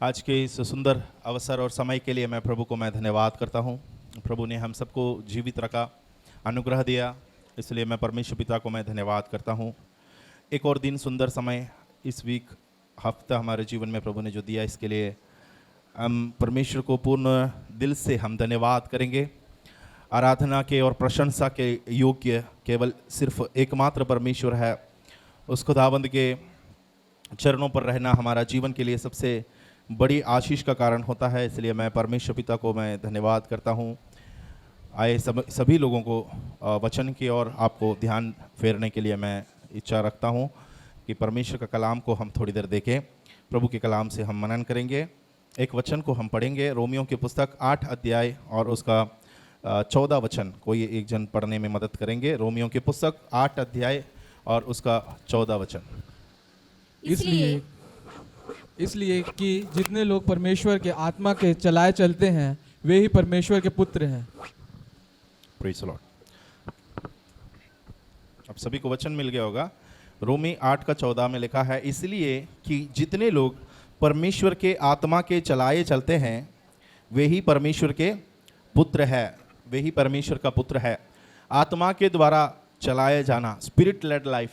आज के इस सुंदर अवसर और समय के लिए मैं प्रभु को धन्यवाद करता हूँ। प्रभु ने हम सबको जीवित रखा, अनुग्रह दिया, इसलिए मैं परमेश्वर पिता को धन्यवाद करता हूँ। एक और दिन, सुंदर समय, इस वीक, हफ्ता हमारे जीवन में प्रभु ने जो दिया, इसके लिए हम परमेश्वर को पूर्ण दिल से हम धन्यवाद करेंगे। आराधना के और प्रशंसा के योग्य केवल सिर्फ एकमात्र परमेश्वर है। उस खुदावंद के चरणों पर रहना हमारा जीवन के लिए सबसे बड़ी आशीष का कारण होता है, इसलिए मैं परमेश्वर पिता को धन्यवाद करता हूँ। आए सभी लोगों को वचन की ओर आपको ध्यान फेरने के लिए मैं इच्छा रखता हूँ कि परमेश्वर का कलाम को हम थोड़ी देर देखें। प्रभु के कलाम से हम मनन करेंगे। एक वचन को हम पढ़ेंगे, रोमियों की पुस्तक 8 अध्याय और उसका 14 वचन। कोई एक जन पढ़ने में मदद करेंगे। रोमियों की पुस्तक 8 अध्याय और उसका 14 वचन। इसलिए कि जितने लोग परमेश्वर के आत्मा के चलाए चलते हैं वे ही परमेश्वर के पुत्र हैं। Praise the Lord. अब सभी को वचन मिल गया होगा। रोमी 8 का 14 में लिखा है, इसलिए कि जितने लोग परमेश्वर के आत्मा के चलाए चलते हैं वे ही परमेश्वर के पुत्र है। वे ही परमेश्वर का पुत्र है। आत्मा के द्वारा चलाए जाना, स्पिरिट लेड लाइफ,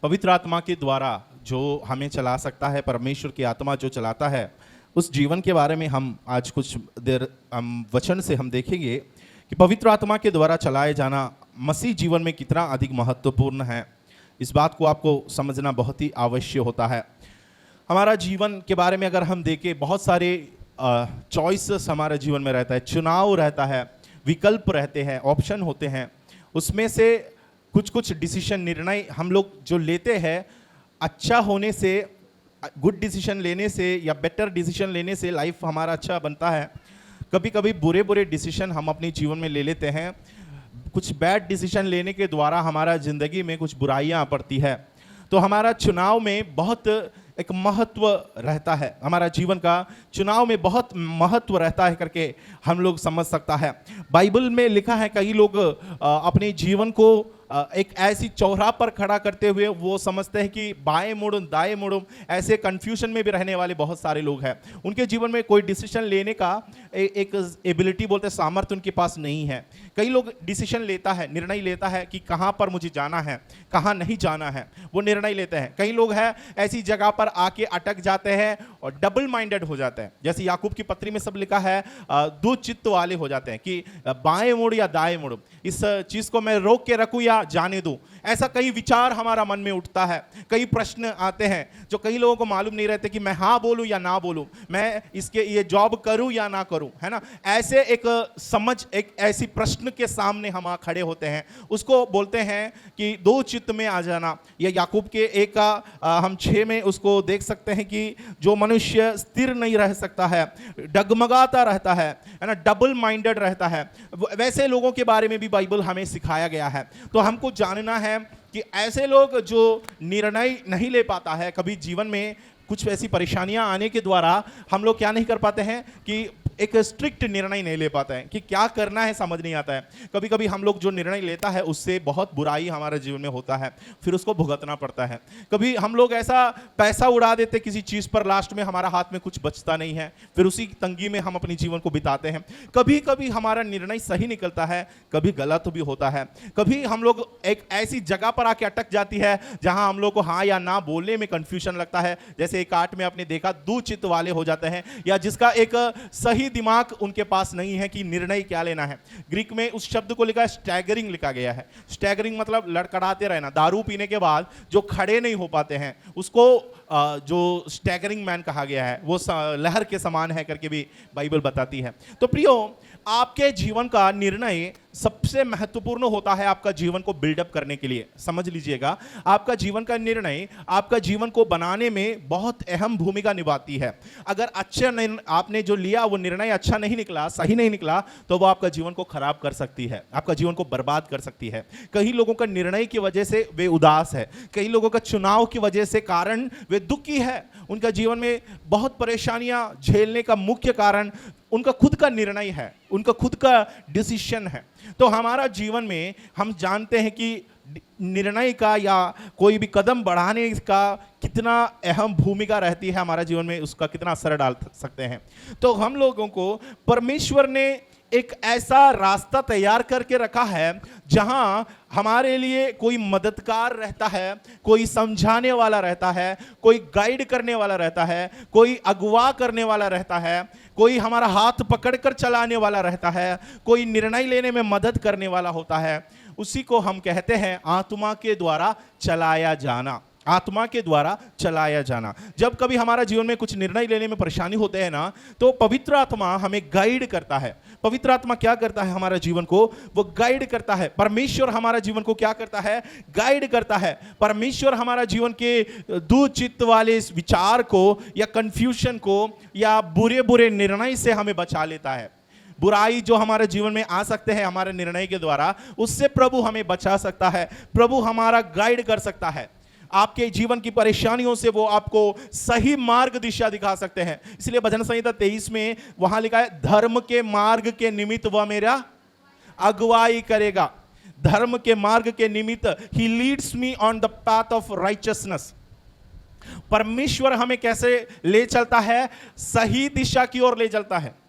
पवित्र आत्मा के द्वारा जो हमें चला सकता है, परमेश्वर की आत्मा जो चलाता है, उस जीवन के बारे में हम आज कुछ देर वचन से हम देखेंगे कि पवित्र आत्मा के द्वारा चलाए जाना मसीह जीवन में कितना अधिक महत्वपूर्ण है। इस बात को आपको समझना बहुत ही आवश्यक होता है। हमारा जीवन के बारे में अगर हम देखें, बहुत सारे चॉइसेस हमारे जीवन में रहता है, चुनाव रहता है, विकल्प रहते हैं, ऑप्शन होते हैं। उसमें से कुछ डिसीजन, निर्णय हम लोग जो लेते हैं, अच्छा होने से, गुड डिसीजन लेने से या बेटर डिसीजन लेने से लाइफ हमारा अच्छा बनता है। कभी कभी बुरे डिसीजन हम अपने जीवन में ले लेते हैं। कुछ बैड डिसीजन लेने के द्वारा हमारा ज़िंदगी में कुछ बुराइयां पड़ती है। तो हमारा चुनाव में बहुत एक महत्व रहता है, हमारा जीवन का चुनाव में बहुत महत्व रहता है करके हम लोग समझ सकता है। बाइबल में लिखा है, कई लोग अपने जीवन को एक ऐसी चौराहा पर खड़ा करते हुए वो समझते हैं कि बाएं मुड़ूं दाएं मुड़ूं, ऐसे कंफ्यूजन में भी रहने वाले बहुत सारे लोग हैं। उनके जीवन में कोई डिसीजन लेने का एक एबिलिटी, बोलते सामर्थ्य उनके पास नहीं है। कई लोग डिसीजन लेता है, निर्णय लेता है कि कहाँ पर मुझे जाना है, कहाँ नहीं जाना है, वो निर्णय लेते हैं। कई लोग हैं ऐसी जगह पर आके अटक जाते हैं और डबल माइंडेड हो जाते हैं। जैसे याकूब की पत्री में सब लिखा है, दो चित्त वाले हो जाते हैं कि बाएं मुड़ या दाएं मुड़, इस चीज को मैं रोक के रखूं या जाने दूं। ऐसा कई विचार हमारा मन में उठता है। कई प्रश्न आते हैं जो कई लोगों को मालूम नहीं रहते कि मैं हाँ बोलूं या ना बोलूं, मैं इसके ये जॉब करूं या ना करूं, है ना। ऐसे एक समझ, एक ऐसी प्रश्न के सामने हम खड़े होते हैं, उसको बोलते हैं कि दो चित्त में आ जाना। या याकूब के 1 का हम 6 में उसको देख सकते हैं कि जो मनुष्य स्थिर नहीं रह सकता है, डगमगाता रहता है ना, डबल माइंडेड रहता है, वैसे लोगों के बारे में भी बाइबल हमें सिखाया गया है। तो हमको जानना है कि ऐसे लोग जो निर्णय नहीं ले पाता है, कभी जीवन में कुछ ऐसी परेशानियां आने के द्वारा हम लोग क्या नहीं कर पाते हैं कि एक स्ट्रिक्ट निर्णय नहीं ले पाते हैं कि क्या करना है, समझ नहीं आता है। कभी कभी हम लोग जो निर्णय लेता है उससे बहुत बुराई हमारे जीवन में होता है, फिर उसको भुगतना पड़ता है। कभी हम लोग ऐसा पैसा उड़ा देते किसी चीज़ पर, लास्ट में हमारा हाथ में कुछ बचता नहीं है, फिर उसी तंगी में हम अपने जीवन को बिताते हैं। कभी कभी हमारा निर्णय सही निकलता है, कभी गलत भी होता है। कभी हम लोग एक ऐसी जगह पर आके अटक जाती है जहां हम लोग को हाँ या ना बोलने में कंफ्यूजन लगता है। जैसे 1 8 में आपने देखा, दो चित्त वाले हो जाते हैं, या जिसका एक सही दिमाग उनके पास नहीं है कि निर्णय क्या लेना है। ग्रीक में उस शब्द को लिखा है स्टैगरिंग, लिखा गया है। स्टैगरिंग मतलब लड़खड़ाते रहना। दारू पीने के बाद जो खड़े नहीं हो पाते हैं उसको जो स्टैगरिंग मैन कहा गया है, वो लहर के समान है करके भी बाइबल बताती है। तो प्रियो, आपके जीवन का निर्णय सबसे महत्वपूर्ण होता है आपका जीवन को बिल्डअप करने के लिए। समझ लीजिएगा, आपका जीवन का निर्णय आपका जीवन को बनाने में बहुत अहम भूमिका निभाती है। अगर अच्छा आपने जो लिया वो निर्णय अच्छा नहीं निकला, सही नहीं निकला, तो वो आपका जीवन को खराब कर सकती है, आपका जीवन को बर्बाद कर सकती है। कई लोगों का निर्णय की वजह से वे उदास है, कई लोगों का चुनाव की वजह से कारण वे दुखी है। उनका जीवन में बहुत परेशानियां झेलने का मुख्य कारण उनका खुद का निर्णय है, उनका खुद का डिसीजन है। तो हमारा जीवन में हम जानते हैं कि निर्णय का या कोई भी कदम बढ़ाने का कितना अहम भूमिका रहती है हमारे जीवन में, उसका कितना असर डाल सकते हैं। तो हम लोगों को परमेश्वर ने एक ऐसा रास्ता तैयार करके रखा है जहां हमारे लिए कोई मददगार रहता है, कोई समझाने वाला रहता है, कोई गाइड करने वाला रहता है, कोई अगुवा करने वाला रहता है, कोई हमारा हाथ पकड़कर चलाने वाला रहता है, कोई निर्णय लेने में मदद करने वाला होता है। उसी को हम कहते हैं आत्मा के द्वारा चलाया जाना। आत्मा के द्वारा चलाया जाना। जब कभी हमारा जीवन में कुछ निर्णय लेने में परेशानी होते हैं ना, तो पवित्र आत्मा हमें गाइड करता है। पवित्र आत्मा क्या करता है हमारा जीवन को? वो गाइड करता है। परमेश्वर हमारा जीवन को क्या करता है? गाइड करता है। परमेश्वर हमारा जीवन के दुचित्त वाले इस विचार को या कंफ्यूजन को या बुरे बुरे निर्णय से हमें बचा लेता है। बुराई जो हमारे जीवन में आ सकते हैं हमारे निर्णय के द्वारा, उससे प्रभु हमें बचा सकता है। प्रभु हमारा गाइड कर सकता है। आपके जीवन की परेशानियों से वो आपको सही मार्ग दिशा दिखा सकते हैं। इसलिए भजन संहिता 23 में वहां लिखा है, धर्म के मार्ग के निमित्त वह मेरा अगुवाई करेगा। धर्म के मार्ग के निमित्त ही leads me on the path of righteousness. परमेश्वर हमें कैसे ले चलता है? सही दिशा की ओर ले चलता है।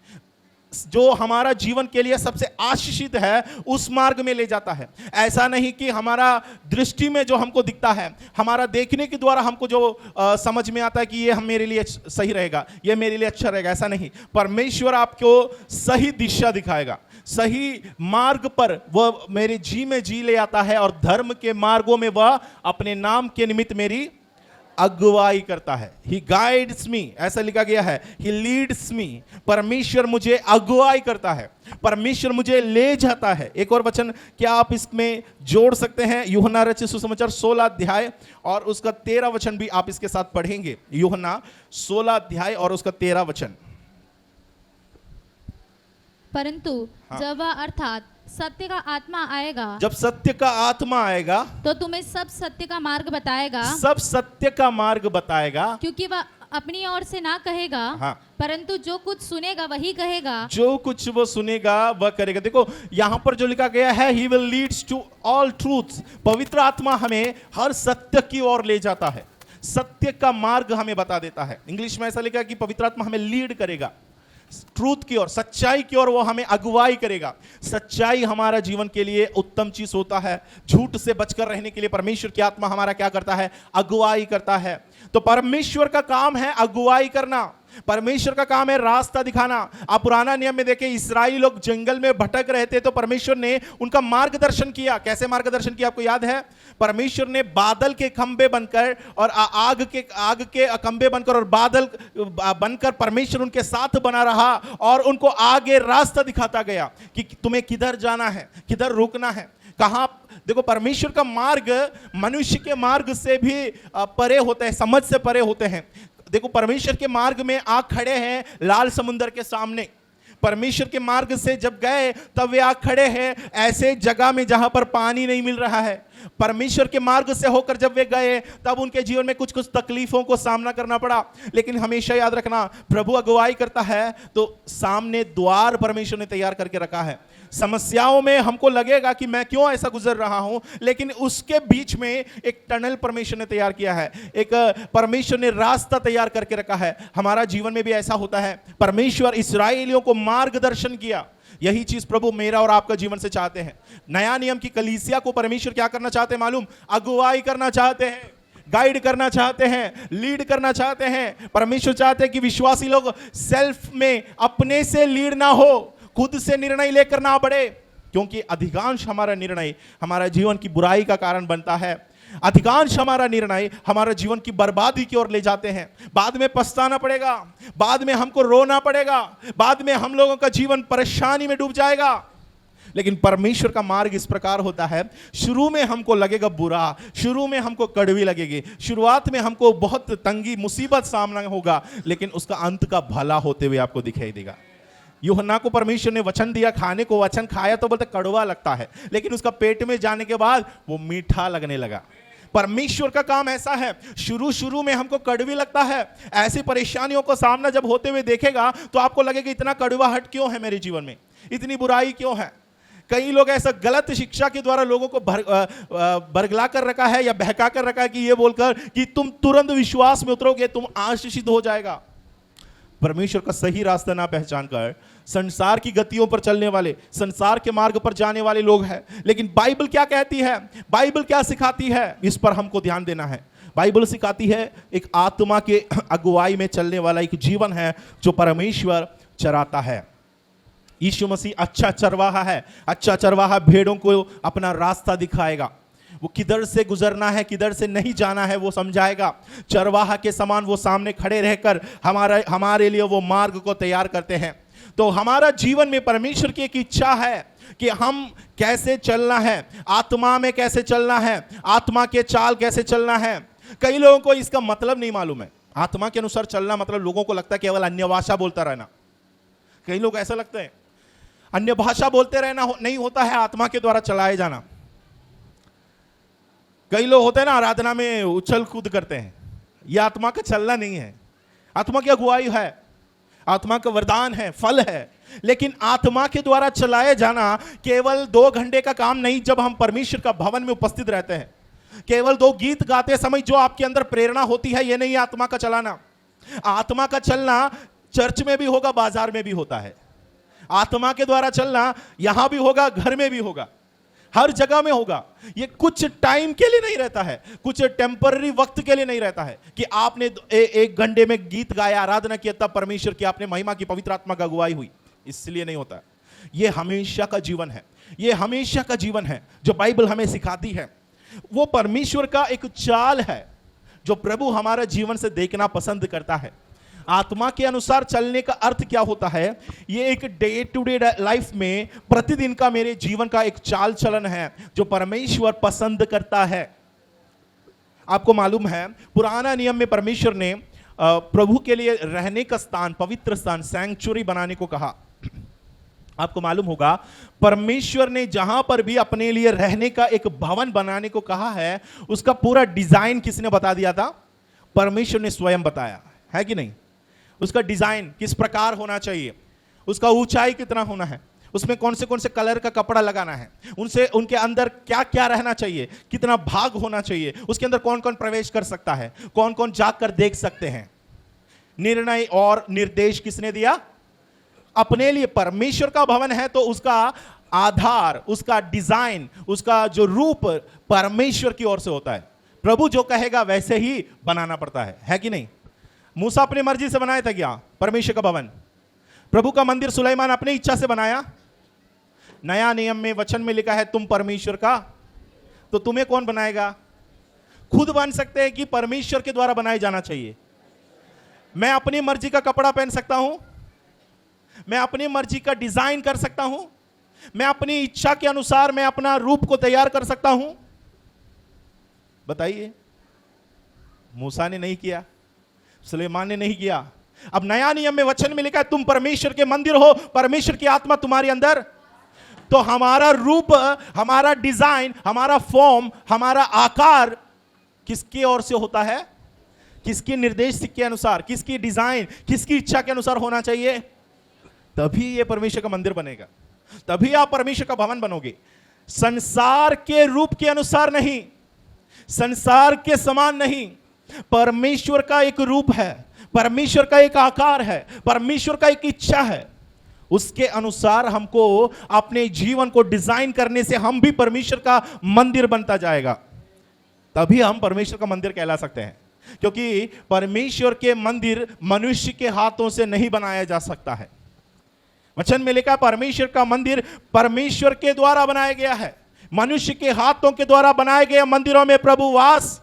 जो हमारा जीवन के लिए सबसे आशीषित है उस मार्ग में ले जाता है। ऐसा नहीं कि हमारा दृष्टि में जो हमको दिखता है, हमारा देखने के द्वारा हमको जो समझ में आता है कि ये हम मेरे लिए सही रहेगा, ये मेरे लिए अच्छा रहेगा, ऐसा नहीं। परमेश्वर आपको सही दिशा दिखाएगा, सही मार्ग पर वह मेरे जी में जी ले आता है और धर्म के मार्गों में वह अपने नाम के निमित्त मेरी अगुवाई करता है। ही गाइड्स मी, ऐसा लिखा गया है, ही लीड्स मी। परमेश्वर मुझे अगुवाई करता है, परमेश्वर मुझे ले जाता है। एक और वचन क्या आप इसमें जोड़ सकते हैं? यूहन्ना रचित सुसमाचार 16 अध्याय और उसका 13 वचन भी आप इसके साथ पढ़ेंगे। यूहन्ना 16 अध्याय और उसका 13 वचन। परंतु जब वह अर्थात सत्य का आत्मा आएगा, जब सत्य का आत्मा आएगा तो तुम्हें सब सत्य का मार्ग बताएगा। सब सत्य का मार्ग बताएगा, क्योंकि वह अपनी ओर से ना कहेगा, हाँ। परंतु जो कुछ सुनेगा वही कहेगा। जो कुछ वो सुनेगा वह करेगा। देखो यहां पर जो लिखा गया है, he will leads to all truths. पवित्र आत्मा हमें हर सत्य की ओर ले जाता है, सत्य का मार्ग हमें बता देता है। इंग्लिश में ऐसा लिखा है कि पवित्र आत्मा हमें लीड करेगा ट्रूथ की ओर, सच्चाई की ओर, वो हमें अगुवाई करेगा। सच्चाई हमारा जीवन के लिए उत्तम चीज होता है। झूठ से बचकर रहने के लिए परमेश्वर की आत्मा हमारा क्या करता है? अगुवाई करता है। तो परमेश्वर का काम है अगुवाई करना, परमेश्वर का काम है रास्ता दिखाना। आप पुराना नियम में देखें, इस्राएली लोग जंगल में भटक रहे थे तो परमेश्वर ने उनका मार्गदर्शन किया। कैसे मार्गदर्शन किया आपको याद है? परमेश्वर ने बादल के खंबे बनकर और आग के खंबे बनकर और बादल बनकर परमेश्वर उनके साथ बना रहा और उनको आगे रास्ता दिखाता गया कि तुम्हें किधर जाना है, किधर रुकना है, कहां। देखो परमेश्वर का मार्ग मनुष्य के मार्ग से भी परे होते हैं, समझ से परे होते हैं। देखो परमेश्वर के मार्ग में आ खड़े हैं लाल समुद्र के सामने। परमेश्वर के मार्ग से जब गए तब वे आ खड़े हैं ऐसे जगह में जहां पर पानी नहीं मिल रहा है। परमेश्वर के मार्ग से होकर जब वे गए तब उनके जीवन में कुछ कुछ तकलीफों को सामना करना पड़ा। लेकिन हमेशा याद रखना, प्रभु अगुवाई करता है तो सामने द्वार परमेश्वर ने तैयार करके रखा है। समस्याओं में हमको लगेगा कि मैं क्यों ऐसा गुजर रहा हूं, लेकिन उसके बीच में एक टनल परमेश्वर ने तैयार किया है, एक परमेश्वर ने रास्ता तैयार करके रखा है। हमारा जीवन में भी ऐसा होता है। परमेश्वर इस्राएलियों को मार्गदर्शन किया। यही चीज प्रभु मेरा और आपका जीवन से चाहते हैं। नया नियम की कलीसिया को परमेश्वर क्या करना चाहते हैं मालूम? अगुवाई करना चाहते हैं, गाइड करना चाहते हैं, लीड करना चाहते हैं। परमेश्वर चाहते हैं कि विश्वासी लोग सेल्फ में अपने से लीड ना हो, खुद से निर्णय लेकर ना बढ़े, क्योंकि अधिकांश हमारा निर्णय हमारा जीवन की बुराई का कारण बनता है। अधिकांश हमारा निर्णय हमारा जीवन की बर्बादी की ओर ले जाते हैं। बाद में पछताना पड़ेगा, बाद में हमको रोना पड़ेगा, बाद में हम लोगों का जीवन परेशानी में डूब जाएगा। लेकिन परमेश्वर का मार्ग इस प्रकार होता है, शुरू में हमको लगेगा बुरा, शुरू में हमको कड़वी लगेगी, शुरुआत में हमको बहुत तंगी मुसीबत सामना होगा, लेकिन उसका अंत का भला होते हुए आपको दिखाई देगा। यूहन्ना को परमेश्वर ने वचन दिया खाने को, वचन खाया तो बोलते कड़वा लगता है, लेकिन उसका पेट में जाने के बाद वो मीठा लगने लगा। परमेश्वर का काम ऐसा है, शुरू में हमको कड़वी लगता है। ऐसी परेशानियों को सामना जब होते हुए देखेगा तो आपको लगेगा इतना कड़वाहट क्यों है मेरे जीवन में, इतनी बुराई क्यों है, कई लोग ऐसा गलत शिक्षा के द्वारा लोगों को बरगला कर रखा है या बहका कर रखा है कि ये बोलकर कि तुम तुरंत विश्वास में उतरोगे, तुम आशीषित हो जाएगा। परमेश्वर का सही रास्ता ना पहचान कर संसार की गतियों पर चलने वाले, संसार के मार्ग पर जाने वाले लोग हैं। लेकिन बाइबल क्या कहती है, बाइबल क्या सिखाती है, इस पर हमको ध्यान देना है। बाइबल सिखाती है एक आत्मा के अगुवाई में चलने वाला एक जीवन है जो परमेश्वर चराता है। यीशु मसीह अच्छा चरवाहा है। अच्छा चरवाहा भेड़ों को अपना रास्ता दिखाएगा, वो किधर से गुजरना है, किधर से नहीं जाना है वो समझाएगा। चरवाहा के समान वो सामने खड़े रहकर हमारे लिए वो मार्ग को तैयार करते हैं। तो हमारा जीवन में परमेश्वर की एक इच्छा है कि हम कैसे चलना है, आत्मा में कैसे चलना है, आत्मा के चाल कैसे चलना है। कई लोगों को इसका मतलब नहीं मालूम है। आत्मा के अनुसार चलना मतलब लोगों को लगता है केवल अन्य भाषा बोलता रहना। कई लोग ऐसा लगता है अन्य भाषा बोलते रहना नहीं होता है आत्मा के द्वारा चलाए जाना। कई लोग होते हैं ना आराधना में उछल कूद करते हैं, यह आत्मा का चलना नहीं है। आत्मा की अगुवाई है, आत्मा का वरदान है, फल है। लेकिन आत्मा के द्वारा चलाए जाना केवल 2 घंटे का काम नहीं जब हम परमेश्वर का भवन में उपस्थित रहते हैं। केवल 2 गीत गाते समय जो आपके अंदर प्रेरणा होती है, यह नहीं आत्मा का चलाना। आत्मा का चलना चर्च में भी होगा, बाजार में भी होता है। आत्मा के द्वारा चलना यहां भी होगा, घर में भी होगा, हर जगह में होगा। ये कुछ टाइम के लिए नहीं रहता है, कुछ टेम्पररी वक्त के लिए नहीं रहता है कि आपने 1 घंटे में गीत गाया, आराधना किया, तब परमेश्वर की आपने महिमा की, पवित्र आत्मा का अगुवाई हुई। इसलिए नहीं होता। ये हमेशा का जीवन है, ये हमेशा का जीवन है जो बाइबल हमें सिखाती है। वो परमेश्वर का एक चाल है जो प्रभु हमारा जीवन से देखना पसंद करता है। आत्मा के अनुसार चलने का अर्थ क्या होता है? ये एक डे टू डे लाइफ में प्रतिदिन का मेरे जीवन का एक चाल चलन है जो परमेश्वर पसंद करता है। आपको मालूम है पुराना नियम में परमेश्वर ने प्रभु के लिए रहने का स्थान, पवित्र स्थान, सैंक्चुरी बनाने को कहा। आपको मालूम होगा परमेश्वर ने जहां पर भी अपने लिए रहने का एक भवन बनाने को कहा है, उसका पूरा डिजाइन किसने बता दिया था? परमेश्वर ने स्वयं बताया है कि नहीं? उसका डिजाइन किस प्रकार होना चाहिए, उसका ऊंचाई कितना होना है, उसमें कौन से कलर का कपड़ा लगाना है, उनके अंदर क्या क्या रहना चाहिए, कितना भाग होना चाहिए, उसके अंदर कौन कौन प्रवेश कर सकता है, कौन कौन जाकर देख सकते हैं। निर्णय और निर्देश किसने दिया? अपने लिए। परमेश्वर का भवन है तो उसका आधार, उसका डिजाइन, उसका जो रूप परमेश्वर की ओर से होता है। प्रभु जो कहेगा वैसे ही बनाना पड़ता है कि नहीं? मूसा अपनी मर्जी से बनाया था क्या परमेश्वर का भवन? प्रभु का मंदिर सुलेमान अपनी इच्छा से बनाया? नया नियम में वचन में लिखा है तुम परमेश्वर का, तो तुम्हें कौन बनाएगा? खुद बन सकते हैं कि परमेश्वर के द्वारा बनाया जाना चाहिए? मैं अपनी मर्जी का कपड़ा पहन सकता हूं, मैं अपनी मर्जी का डिजाइन कर सकता हूं, मैं अपनी इच्छा के अनुसार मैं अपना रूप को तैयार कर सकता हूं? बताइए। मूसा ने नहीं किया, सुलेमान ने नहीं किया। अब नया नियम में वचन में लिखा है तुम परमेश्वर के मंदिर हो, परमेश्वर की आत्मा तुम्हारे अंदर। तो हमारा रूप, हमारा डिजाइन, हमारा फॉर्म, हमारा आकार किसकी ओर से होता है? किसके निर्देश के अनुसार, किसकी डिजाइन, किसकी इच्छा के अनुसार होना चाहिए? तभी ये परमेश्वर का मंदिर बनेगा, तभी आप परमेश्वर का भवन बनोगे। संसार के रूप के अनुसार नहीं, संसार के समान नहीं। परमेश्वर का एक रूप है, परमेश्वर का एक आकार है, परमेश्वर का एक इच्छा है। उसके अनुसार हमको अपने जीवन को डिजाइन करने से हम भी परमेश्वर का मंदिर बनता जाएगा। तभी हम परमेश्वर का मंदिर कहला सकते हैं, क्योंकि परमेश्वर के मंदिर मनुष्य के हाथों से नहीं बनाया जा सकता है। वचन में लिखा परमेश्वर का मंदिर परमेश्वर के द्वारा बनाया गया है। मनुष्य के हाथों के द्वारा बनाए गए मंदिरों में प्रभु वास।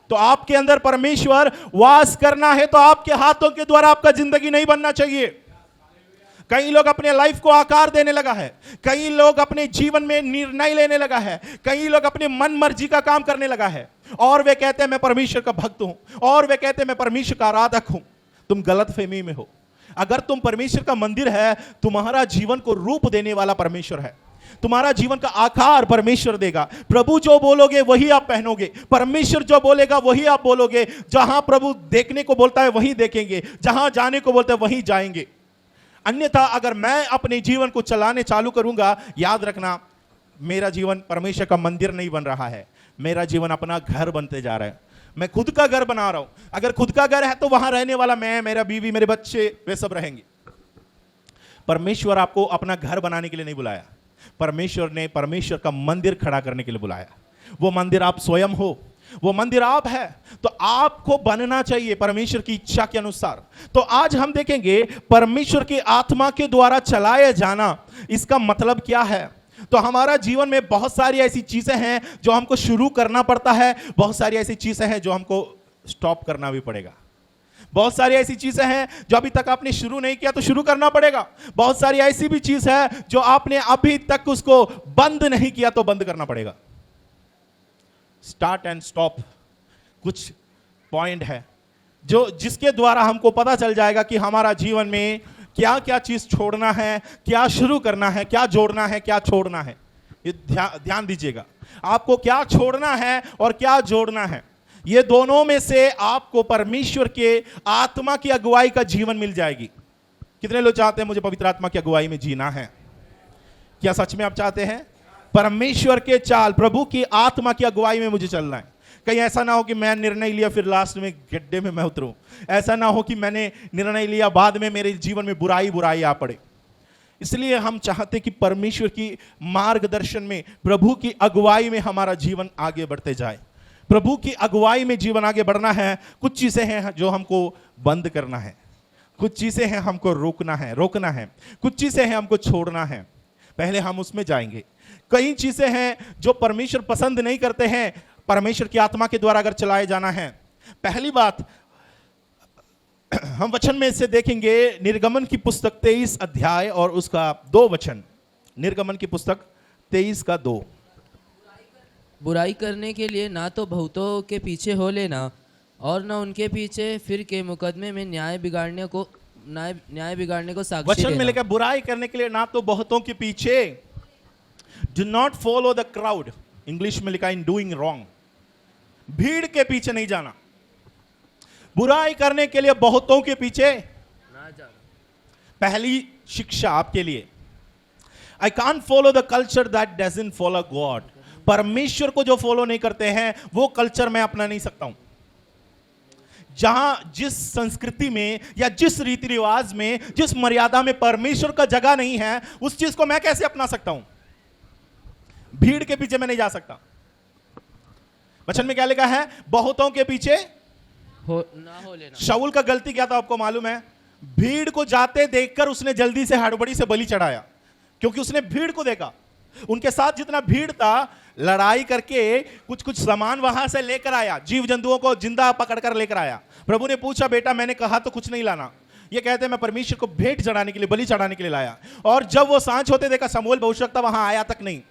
तो आपके अंदर परमेश्वर वास करना है तो आपके हाथों के द्वारा आपका जिंदगी नहीं बनना चाहिए। कई लोग अपने लाइफ को आकार देने लगा है, कई लोग अपने जीवन में निर्णय लेने लगा है, कई लोग अपने मन मर्जी का काम करने लगा है, और वे कहते हैं मैं परमेश्वर का भक्त हूं, और वे कहते हैं मैं परमेश्वर का आराधक हूं। तुम गलत फहमी में हो। अगर तुम परमेश्वर का मंदिर है, तुम्हारा जीवन को रूप देने वाला परमेश्वर है, तुम्हारा जीवन का आकार परमेश्वर देगा। प्रभु जो बोलोगे वही आप पहनोगे, परमेश्वर जो बोलेगा वही आप बोलोगे। जहां प्रभु देखने को बोलता है वहीं देखेंगे, जहां जाने को बोलता है वहीं जाएंगे। अन्यथा अगर मैं अपने जीवन को चलाने चालू करूंगा, याद रखना मेरा जीवन परमेश्वर का मंदिर नहीं बन रहा है, मेरा जीवन अपना घर बनते जा रहा है। मैं खुद का घर बना रहा हूं। अगर खुद का घर है तो वहां रहने वाला मैं, मेरा बीवी, मेरे बच्चे, वे सब रहेंगे। परमेश्वर आपको अपना घर बनाने के लिए नहीं बुलाया, परमेश्वर ने परमेश्वर का मंदिर खड़ा करने के लिए बुलाया। वो मंदिर आप स्वयं हो, वो मंदिर आप है, तो आपको बनना चाहिए परमेश्वर की इच्छा के अनुसार। तो आज हम देखेंगे परमेश्वर की आत्मा के द्वारा चलाया जाना, इसका मतलब क्या है। तो हमारा जीवन में बहुत सारी ऐसी चीजें हैं जो हमको शुरू करना पड़ता है, बहुत सारी ऐसी चीजें हैं जो हमको स्टॉप करना भी पड़ेगा। बहुत सारी ऐसी चीजें हैं जो अभी तक आपने शुरू नहीं किया तो शुरू करना पड़ेगा। बहुत सारी ऐसी भी चीज है जो आपने अभी तक उसको बंद नहीं किया तो बंद करना पड़ेगा। स्टार्ट एंड स्टॉप कुछ पॉइंट है जो जिसके द्वारा हमको पता चल जाएगा कि हमारा जीवन में क्या क्या चीज छोड़ना है, क्या शुरू करना है, क्या जोड़ना है, क्या छोड़ना है। ये ध्यान दीजिएगा, आपको क्या छोड़ना है और क्या जोड़ना है। ये दोनों में से आपको परमेश्वर के आत्मा की अगुवाई का जीवन मिल जाएगी। कितने लोग चाहते हैं मुझे पवित्र आत्मा की अगुवाई में जीना है? क्या सच में आप चाहते हैं? परमेश्वर के चाल, प्रभु की आत्मा की अगुवाई में मुझे चलना है। कहीं ऐसा ना हो कि मैं निर्णय लिया फिर लास्ट में गड्ढे में मैं उतरूं। ऐसा ना हो कि मैंने निर्णय लिया बाद में मेरे जीवन में बुराई बुराई आ पड़े। इसलिए हम चाहते कि परमेश्वर की मार्गदर्शन में, प्रभु की अगुवाई में हमारा जीवन आगे बढ़ते जाए। प्रभु की अगुवाई में जीवन आगे बढ़ना है। कुछ चीजें हैं जो हमको बंद करना है, कुछ चीजें हैं हमको रोकना है, कुछ चीजें हैं हमको छोड़ना है। पहले हम उसमें जाएंगे। कई चीजें हैं जो परमेश्वर पसंद नहीं करते हैं, परमेश्वर की आत्मा के द्वारा अगर चलाए जाना है। पहली बात हम वचन में से देखेंगे, निर्गमन की पुस्तक 23 अध्याय और उसका 2 वचन। निर्गमन की पुस्तक 23 का 2। बुराई करने के लिए ना तो बहुतों के पीछे हो लेना और न उनके पीछे फिर के मुकदमे में न्याय बिगाड़ने को साक्षी वचन में रहना। लिखा बुराई करने के लिए ना तो बहुतों के पीछे, do not follow the crowd. English में लिखा इन डूइंग रॉन्ग, भीड़ के पीछे नहीं जाना। बुराई करने के लिए बहुतों के पीछे ना जाना। पहली शिक्षा आपके लिए, आई can't follow the culture that doesn't follow God. परमेश्वर को जो फॉलो नहीं करते हैं वो कल्चर मैं अपना नहीं सकता हूं। जहां जिस संस्कृति में या जिस रीति रिवाज में, जिस मर्यादा में परमेश्वर का जगह नहीं है, उस चीज को मैं कैसे अपना सकता हूं? भीड़ के पीछे मैं नहीं जा सकता। वचन में क्या लिखा है? बहुतों के पीछे ना हो लेना। शाऊल का गलती क्या था आपको मालूम है? भीड़ को जाते देखकर उसने जल्दी से हड़बड़ी से बलि चढ़ाया, क्योंकि उसने भीड़ को देखा। उनके साथ जितना भीड़ था, लड़ाई करके कुछ कुछ सामान वहां से लेकर आया, जीव जंतुओं को जिंदा पकड़कर लेकर आया। प्रभु ने पूछा, बेटा मैंने कहा तो कुछ नहीं लाना। ये कहते हैं मैं परमेश्वर को भेंट चढ़ाने के लिए, बलि चढ़ाने के लिए लाया। और जब वो सांझ होते देखा, शमूएल भविष्यवक्ता वहां आया तक नहीं।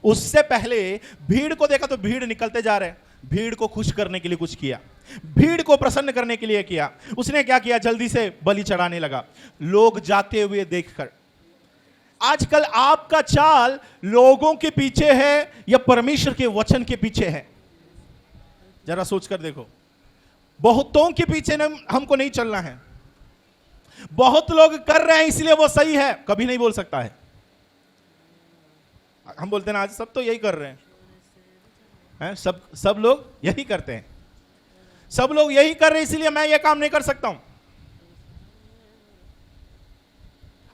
उससे पहले भीड़ को देखा तो भीड़ निकलते जा रहे। भीड़ को खुश करने के लिए कुछ किया, भीड़ को प्रसन्न करने के लिए किया। उसने क्या किया? जल्दी से बलि चढ़ाने लगा, लोग जाते हुए देखकर। आजकल आपका चाल लोगों के पीछे है या परमेश्वर के वचन के पीछे है? जरा सोचकर देखो। बहुतों के पीछे हमको नहीं चलना है। बहुत लोग कर रहे हैं इसलिए वो सही है, कभी नहीं बोल सकता है। हम बोलते हैं ना आज सब तो यही कर रहे हैं, सब लोग यही करते हैं, सब लोग यही कर रहे हैं इसलिए मैं ये काम नहीं कर सकता हूं।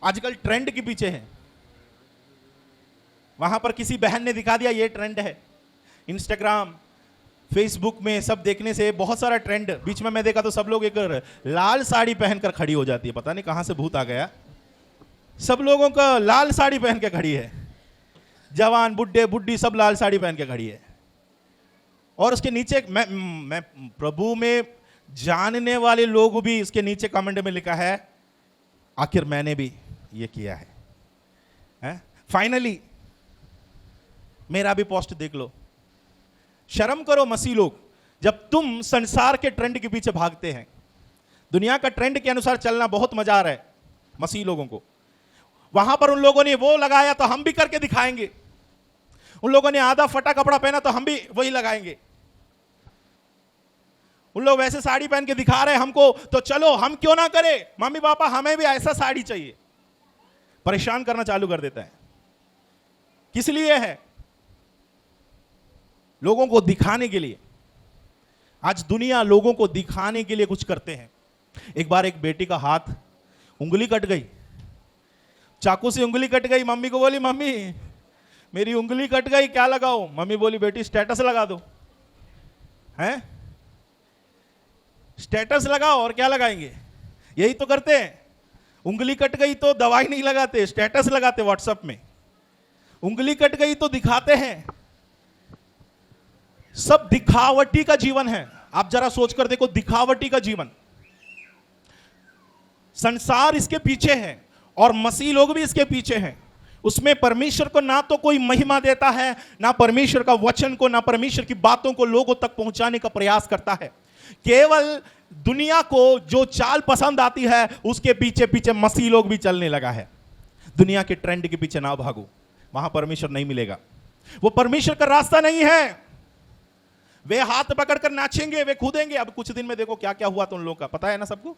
आजकल ट्रेंड के पीछे है। वहां पर किसी बहन ने दिखा दिया ये ट्रेंड है। इंस्टाग्राम, फेसबुक में सब देखने से बहुत सारा ट्रेंड। बीच में मैं देखा तो सब लोग एक लाल साड़ी पहनकर खड़ी हो जाती है, पता नहीं कहां से भूत आ गया। सब लोगों का लाल साड़ी पहन के खड़ी है, जवान बुढ़े बुढ़ी सब लाल साड़ी पहन के खड़ी है। और उसके नीचे मैं प्रभु में जानने वाले लोग भी इसके नीचे कमेंट में लिखा है, आखिर मैंने भी ये किया है। फाइनली मेरा भी पोस्ट देख लो। शर्म करो मसीह लोग, जब तुम संसार के ट्रेंड के पीछे भागते हैं। दुनिया का ट्रेंड के अनुसार चलना बहुत मजा आ रहा है मसीह लोगों को। वहां पर उन लोगों ने वो लगाया तो हम भी करके दिखाएंगे। उन लोगों ने आधा फटा कपड़ा पहना तो हम भी वही लगाएंगे। उन लोग वैसे साड़ी पहन के दिखा रहे हैं हमको, तो चलो हम क्यों ना करें। मम्मी पापा हमें भी ऐसा साड़ी चाहिए। परेशान करना चालू कर देता है। किस लिए है? लोगों को दिखाने के लिए। आज दुनिया लोगों को दिखाने के लिए कुछ करते हैं। एक बार एक बेटी का हाथ, उंगली कट गई, चाकू से उंगली कट गई। मम्मी को बोली, मम्मी मेरी उंगली कट गई, क्या लगाओ? मम्मी बोली, बेटी स्टेटस लगा दो। हैं? स्टेटस लगाओ, और क्या लगाएंगे? यही तो करते हैं। उंगली कट गई तो दवाई नहीं लगाते, स्टेटस लगाते व्हाट्सएप में। उंगली कट गई तो दिखाते हैं। सब दिखावटी का जीवन है। आप जरा सोचकर देखो, दिखावटी का जीवन। संसार इसके पीछे है और मसीह लोग भी इसके पीछे हैं। उसमें परमेश्वर को ना तो कोई महिमा देता है, ना परमेश्वर का वचन को, ना परमेश्वर की बातों को लोगों तक पहुंचाने का प्रयास करता है। केवल दुनिया को जो चाल पसंद आती है उसके पीछे पीछे मसीह लोग भी चलने लगा है। दुनिया के ट्रेंड के पीछे ना भागो, वहां परमेश्वर नहीं मिलेगा। वो परमेश्वर का रास्ता नहीं है। वे हाथ पकड़कर नाचेंगे, वे कूदेंगे। अब कुछ दिन में देखो क्या क्या हुआ तो उन लोगों का पता है ना सबको।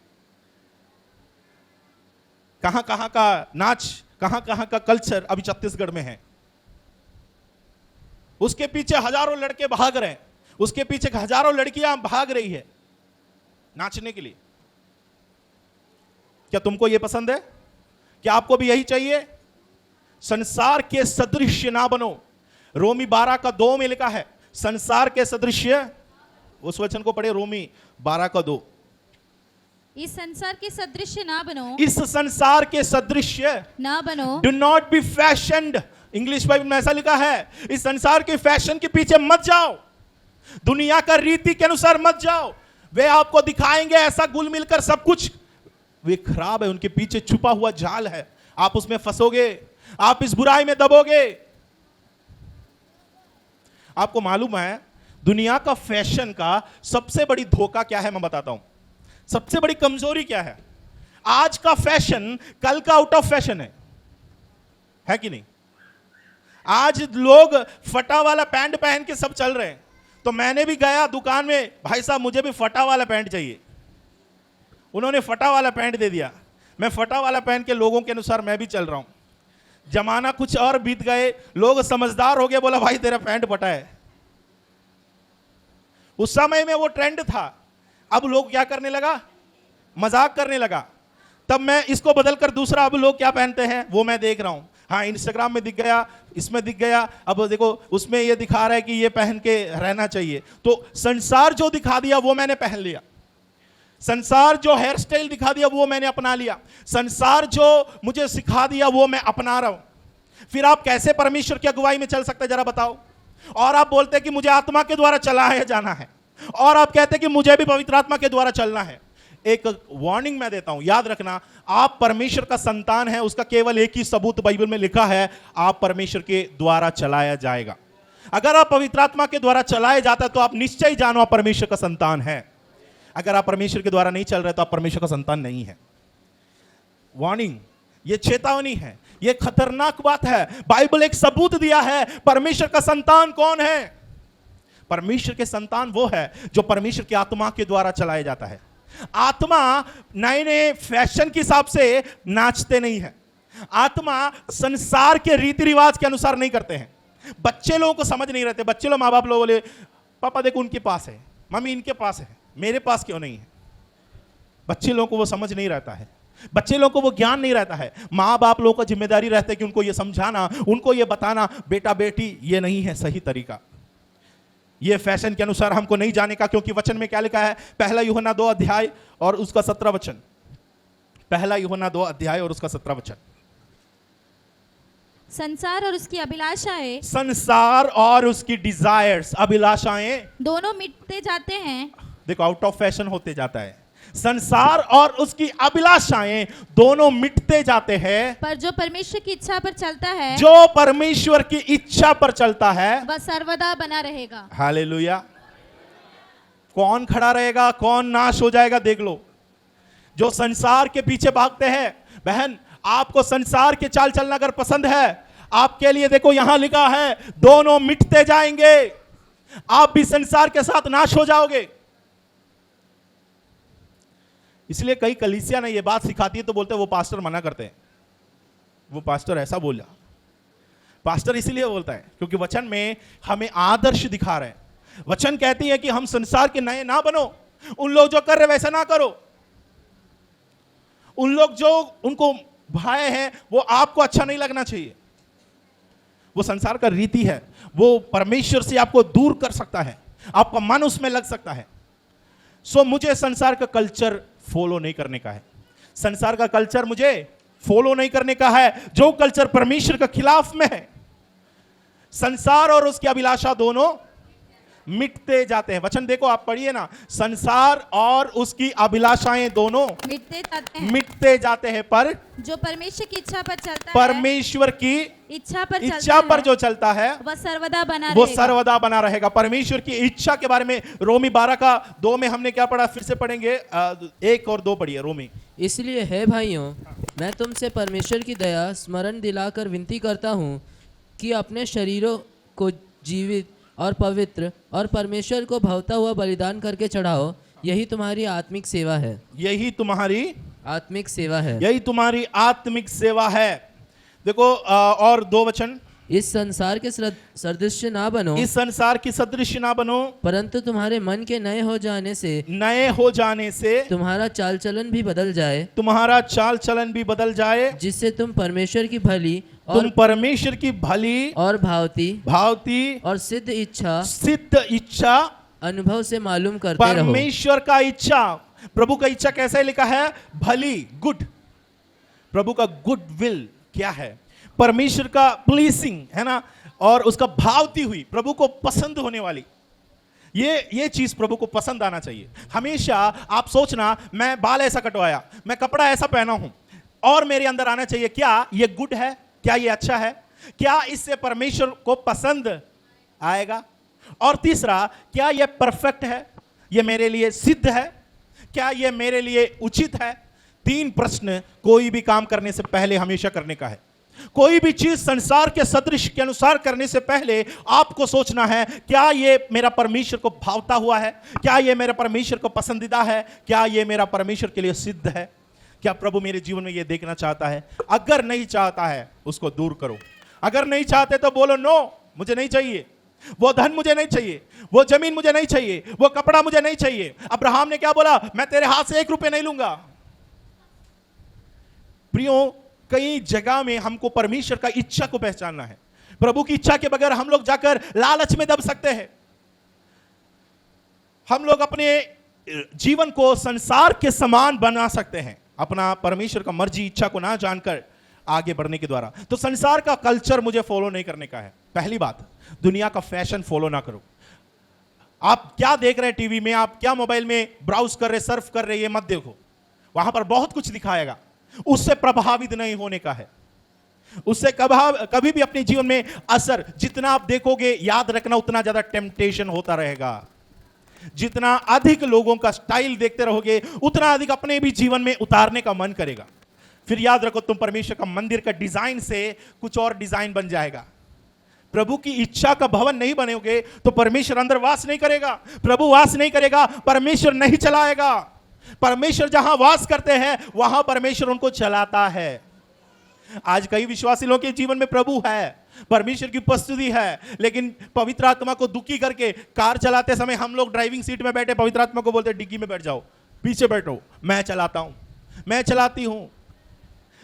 कहां कहां का नाच, कहां कहां का कल्चर अभी छत्तीसगढ़ में है। उसके पीछे हजारों लड़के भाग रहे हैं, उसके पीछे हजारों लड़कियां भाग रही है नाचने के लिए। क्या तुमको यह पसंद है? क्या आपको भी यही चाहिए? संसार के सदृश ना बनो। रोमी 12:2 में लिखा है, संसार के सदृश्य। उस वचन को पढ़े, रोमी 12:2। इस संसार के सदृश ना बनो, इस संसार के सदृश्य ना बनो। Do not be fashioned. English Bible में ऐसा लिखा है, इस संसार के फैशन के पीछे मत जाओ, दुनिया का रीति के अनुसार मत जाओ। वे आपको दिखाएंगे ऐसा गुल मिलकर सब कुछ, वे खराब है। उनके पीछे छुपा हुआ जाल है, आप उसमें फंसोगे, आप इस बुराई में दबोगे। आपको मालूम है दुनिया का फैशन का सबसे बड़ी धोखा क्या है? मैं बताता हूं। सबसे बड़ी कमजोरी क्या है? आज का फैशन कल का आउट ऑफ फैशन है कि नहीं? आज लोग फटा वाला पैंट पहन के सब चल रहे हैं। तो मैंने भी गया दुकान में, भाई साहब मुझे भी फटा वाला पैंट चाहिए। उन्होंने फटा वाला पैंट दे दिया, मैं फटा वाला पहन के लोगों के अनुसार मैं भी चल रहा हूं। जमाना कुछ और बीत गए, लोग समझदार हो गए, बोला भाई तेरा पैंट फटा है। उस समय में वो ट्रेंड था, अब लोग क्या करने लगा? मजाक करने लगा। तब मैं इसको बदलकर दूसरा, अब लोग क्या पहनते हैं वो मैं देख रहा हूं। हाँ, इंस्टाग्राम में दिख गया, इसमें दिख गया, अब देखो उसमें ये दिखा रहा है कि ये पहन के रहना चाहिए। तो संसार जो दिखा दिया वो मैंने पहन लिया। संसार जो हेयर स्टाइल दिखा दिया वो मैंने अपना लिया। संसार जो मुझे सिखा दिया वो मैं अपना रहा हूं। फिर आप कैसे परमेश्वर की अगुवाई में चल सकते हैं जरा बताओ? और आप बोलते हैं कि मुझे आत्मा के द्वारा चलाया जाना है, और आप कहते हैं कि मुझे भी पवित्र आत्मा के द्वारा चलना है। एक वार्निंग मैं देता हूं, याद रखना, आप परमेश्वर का संतान है, उसका केवल एक ही सबूत बाइबल में लिखा है, आप परमेश्वर के द्वारा चलाया जाएगा। अगर आप पवित्र आत्मा के द्वारा चलाए जाता है तो आप निश्चय जानो आप परमेश्वर का संतान है। अगर आप परमेश्वर के द्वारा नहीं चल रहे तो आप परमेश्वर का संतान नहीं है। वार्निंग, ये चेतावनी है, ये खतरनाक बात है। बाइबल एक सबूत दिया है परमेश्वर का संतान कौन है। परमेश्वर के संतान वो है जो परमेश्वर की आत्मा के द्वारा चलाया जाता है। आत्मा नए नए फैशन के हिसाब से नाचते नहीं है। आत्मा संसार के रीति रिवाज के अनुसार नहीं करते हैं। बच्चे लोगों को समझ नहीं रहते। बच्चे लोग माँ बाप लोग बोले, पापा देखो उनके पास है, मम्मी इनके पास है, मेरे पास क्यों नहीं है? बच्चे लोगों को वो समझ नहीं रहता है, बच्चे लोगों को वो ज्ञान नहीं रहता है। माँ बाप लोगों का जिम्मेदारी रहता है कि उनको ये समझाना, उनको ये बताना, बेटा बेटी ये नहीं है सही तरीका, ये फैशन के अनुसार हमको नहीं जाने का। क्योंकि वचन में क्या लिखा है? पहला यूहन्ना 2 अध्याय और उसका 17 वचन। पहला यूहन्ना 2 अध्याय और उसका 17 वचन। संसार और उसकी अभिलाषाएं, संसार और उसकी डिजायर्स, अभिलाषाएं दोनों मिटते जाते हैं। देखो आउट ऑफ फैशन होते जाता है। संसार और उसकी अभिलाषाएं दोनों मिटते जाते हैं, पर जो परमेश्वर की इच्छा पर चलता है, जो परमेश्वर की इच्छा पर चलता है वह सर्वदा बना रहेगा। हालेलुया। कौन खड़ा रहेगा, कौन नाश हो जाएगा? देख लो। जो संसार के पीछे भागते हैं, बहन आपको संसार के चाल चलना अगर पसंद है, आपके लिए देखो यहां लिखा है दोनों मिटते जाएंगे। आप भी संसार के साथ नाश हो जाओगे। इसलिए कई कलीसिया ने यह बात सिखाती है तो बोलते हैं वो पास्टर मना करते हैं। वो पास्टर ऐसा बोला। पास्टर इसीलिए बोलता है क्योंकि वचन में हमें आदर्श दिखा रहा है। वचन कहती है कि हम संसार के नए ना बनो, उन लोग जो कर रहे वैसा ना करो, उन लोग जो उनको भाए हैं वो आपको अच्छा नहीं लगना चाहिए। वो संसार का रीति है, वो परमेश्वर से आपको दूर कर सकता है, आपका मन उसमें लग सकता है। सो मुझे संसार का कल्चर फॉलो नहीं करने का है। संसार का कल्चर मुझे फॉलो नहीं करने का है, जो कल्चर परमेश्वर के खिलाफ में है। संसार और उसकी अभिलाषा दोनों मिटते जाते हैं। वचन देखो, आप पढ़िए ना, संसार और उसकी अभिलाषाएं दोनों मिटते जाते हैं, पर जो परमेश्वर की इच्छा पर चलता है, परमेश्वर की इच्छा पर इच्छा पर जो चलता है वह सर्वदा बना वो रहेगा। सर्वदा बना रहेगा। परमेश्वर की इच्छा के बारे में रोमी 12:2 में हमने क्या पढ़ा, फिर से पढ़ेंगे, 1 और 2 पढ़िए रोमी। इसलिए है भाइयों, मैं तुमसे परमेश्वर की दया स्मरण दिलाकर विनती करता हूँ कि अपने शरीरों को जीवित और पवित्र और परमेश्वर को भावता हुआ बलिदान करके चढ़ाओ, यही तुम्हारी आत्मिक सेवा है। यही तुम्हारी आत्मिक सेवा है। यही तुम्हारी आत्मिक सेवा है। देखो और 2 वचन, इस संसार के सदृश्य ना बनो, इस संसार की सदृश ना बनो, परंतु तुम्हारे मन के नए हो जाने से तुम्हारा चाल चलन भी बदल जाए, तुम्हारा चाल चलन भी बदल जाए, जिससे तुम परमेश्वर की भली तुम परमेश्वर की भली और भावती और सिद्ध इच्छा अनुभव से मालूम करते रहो। परमेश्वर का इच्छा, प्रभु का इच्छा कैसे लिखा है, भली, गुड। प्रभु का गुड विल क्या है, परमेश्वर का प्लीसिंग है ना, और उसका भावती हुई, प्रभु को पसंद होने वाली, ये चीज प्रभु को पसंद आना चाहिए। हमेशा आप सोचना, मैं बाल ऐसा कटवाया, मैं कपड़ा ऐसा पहना हूं, और मेरे अंदर आना चाहिए, क्या ये गुड है, क्या ये अच्छा है, क्या इससे परमेश्वर को पसंद आएगा, और तीसरा, क्या ये परफेक्ट है, ये मेरे लिए सिद्ध है, क्या ये मेरे लिए उचित है। 3 प्रश्न कोई भी काम करने से पहले हमेशा करने का है। कोई भी चीज संसार के सदृश के अनुसार करने से पहले आपको सोचना है, क्या ये मेरा परमेश्वर को भावता हुआ है, क्या ये मेरा परमेश्वर को पसंदीदा है, क्या ये मेरा परमेश्वर के लिए सिद्ध है, क्या प्रभु मेरे जीवन में ये देखना चाहता है। अगर नहीं चाहता है उसको दूर करो। अगर नहीं चाहते तो बोलो, नो, मुझे नहीं चाहिए, वो धन मुझे नहीं चाहिए, वो जमीन मुझे नहीं चाहिए, वो कपड़ा मुझे नहीं चाहिए। अब्राहम ने क्या बोला, मैं तेरे हाथ से 1 रुपया नहीं लूंगा। प्रियो, कई जगह में हमको परमेश्वर का इच्छा को पहचानना है। प्रभु की इच्छा के बगैर हम लोग जाकर लालच में दब सकते हैं। हम लोग अपने जीवन को संसार के समान बना सकते हैं, अपना परमेश्वर का मर्जी इच्छा को ना जानकर आगे बढ़ने के द्वारा। तो संसार का कल्चर मुझे फॉलो नहीं करने का है। पहली बात, दुनिया का फैशन फॉलो ना करो। आप क्या देख रहे हैं टीवी में, आप क्या मोबाइल में ब्राउज कर रहे, सर्फ कर रहे, ये मत देखो। वहां पर बहुत कुछ दिखाएगा, उससे प्रभावित नहीं होने का है। उससे कभी भी अपने जीवन में असर, जितना आप देखोगे, याद रखना उतना ज्यादा टेम्पटेशन होता रहेगा। जितना अधिक लोगों का स्टाइल देखते रहोगे, उतना अधिक अपने भी जीवन में उतारने का मन करेगा। फिर याद रखो, तुम परमेश्वर का मंदिर का डिजाइन से कुछ और डिजाइन बन जाएगा। प्रभु की इच्छा का भवन नहीं बनेगे तो परमेश्वर अंदर वास नहीं करेगा, प्रभु वास नहीं करेगा, परमेश्वर नहीं चलाएगा। परमेश्वर जहां वास करते हैं वहां परमेश्वर उनको चलाता है। आज कई विश्वासी लोगों के जीवन में प्रभु है, परमेश्वर की उपस्थिति है, लेकिन पवित्र आत्मा को दुखी करके कार चलाते समय हम लोग ड्राइविंग सीट में बैठे पवित्र आत्मा को बोलते डिग्गी में बैठ जाओ, पीछे बैठो, मैं चलाता हूं, मैं चलाती हूं।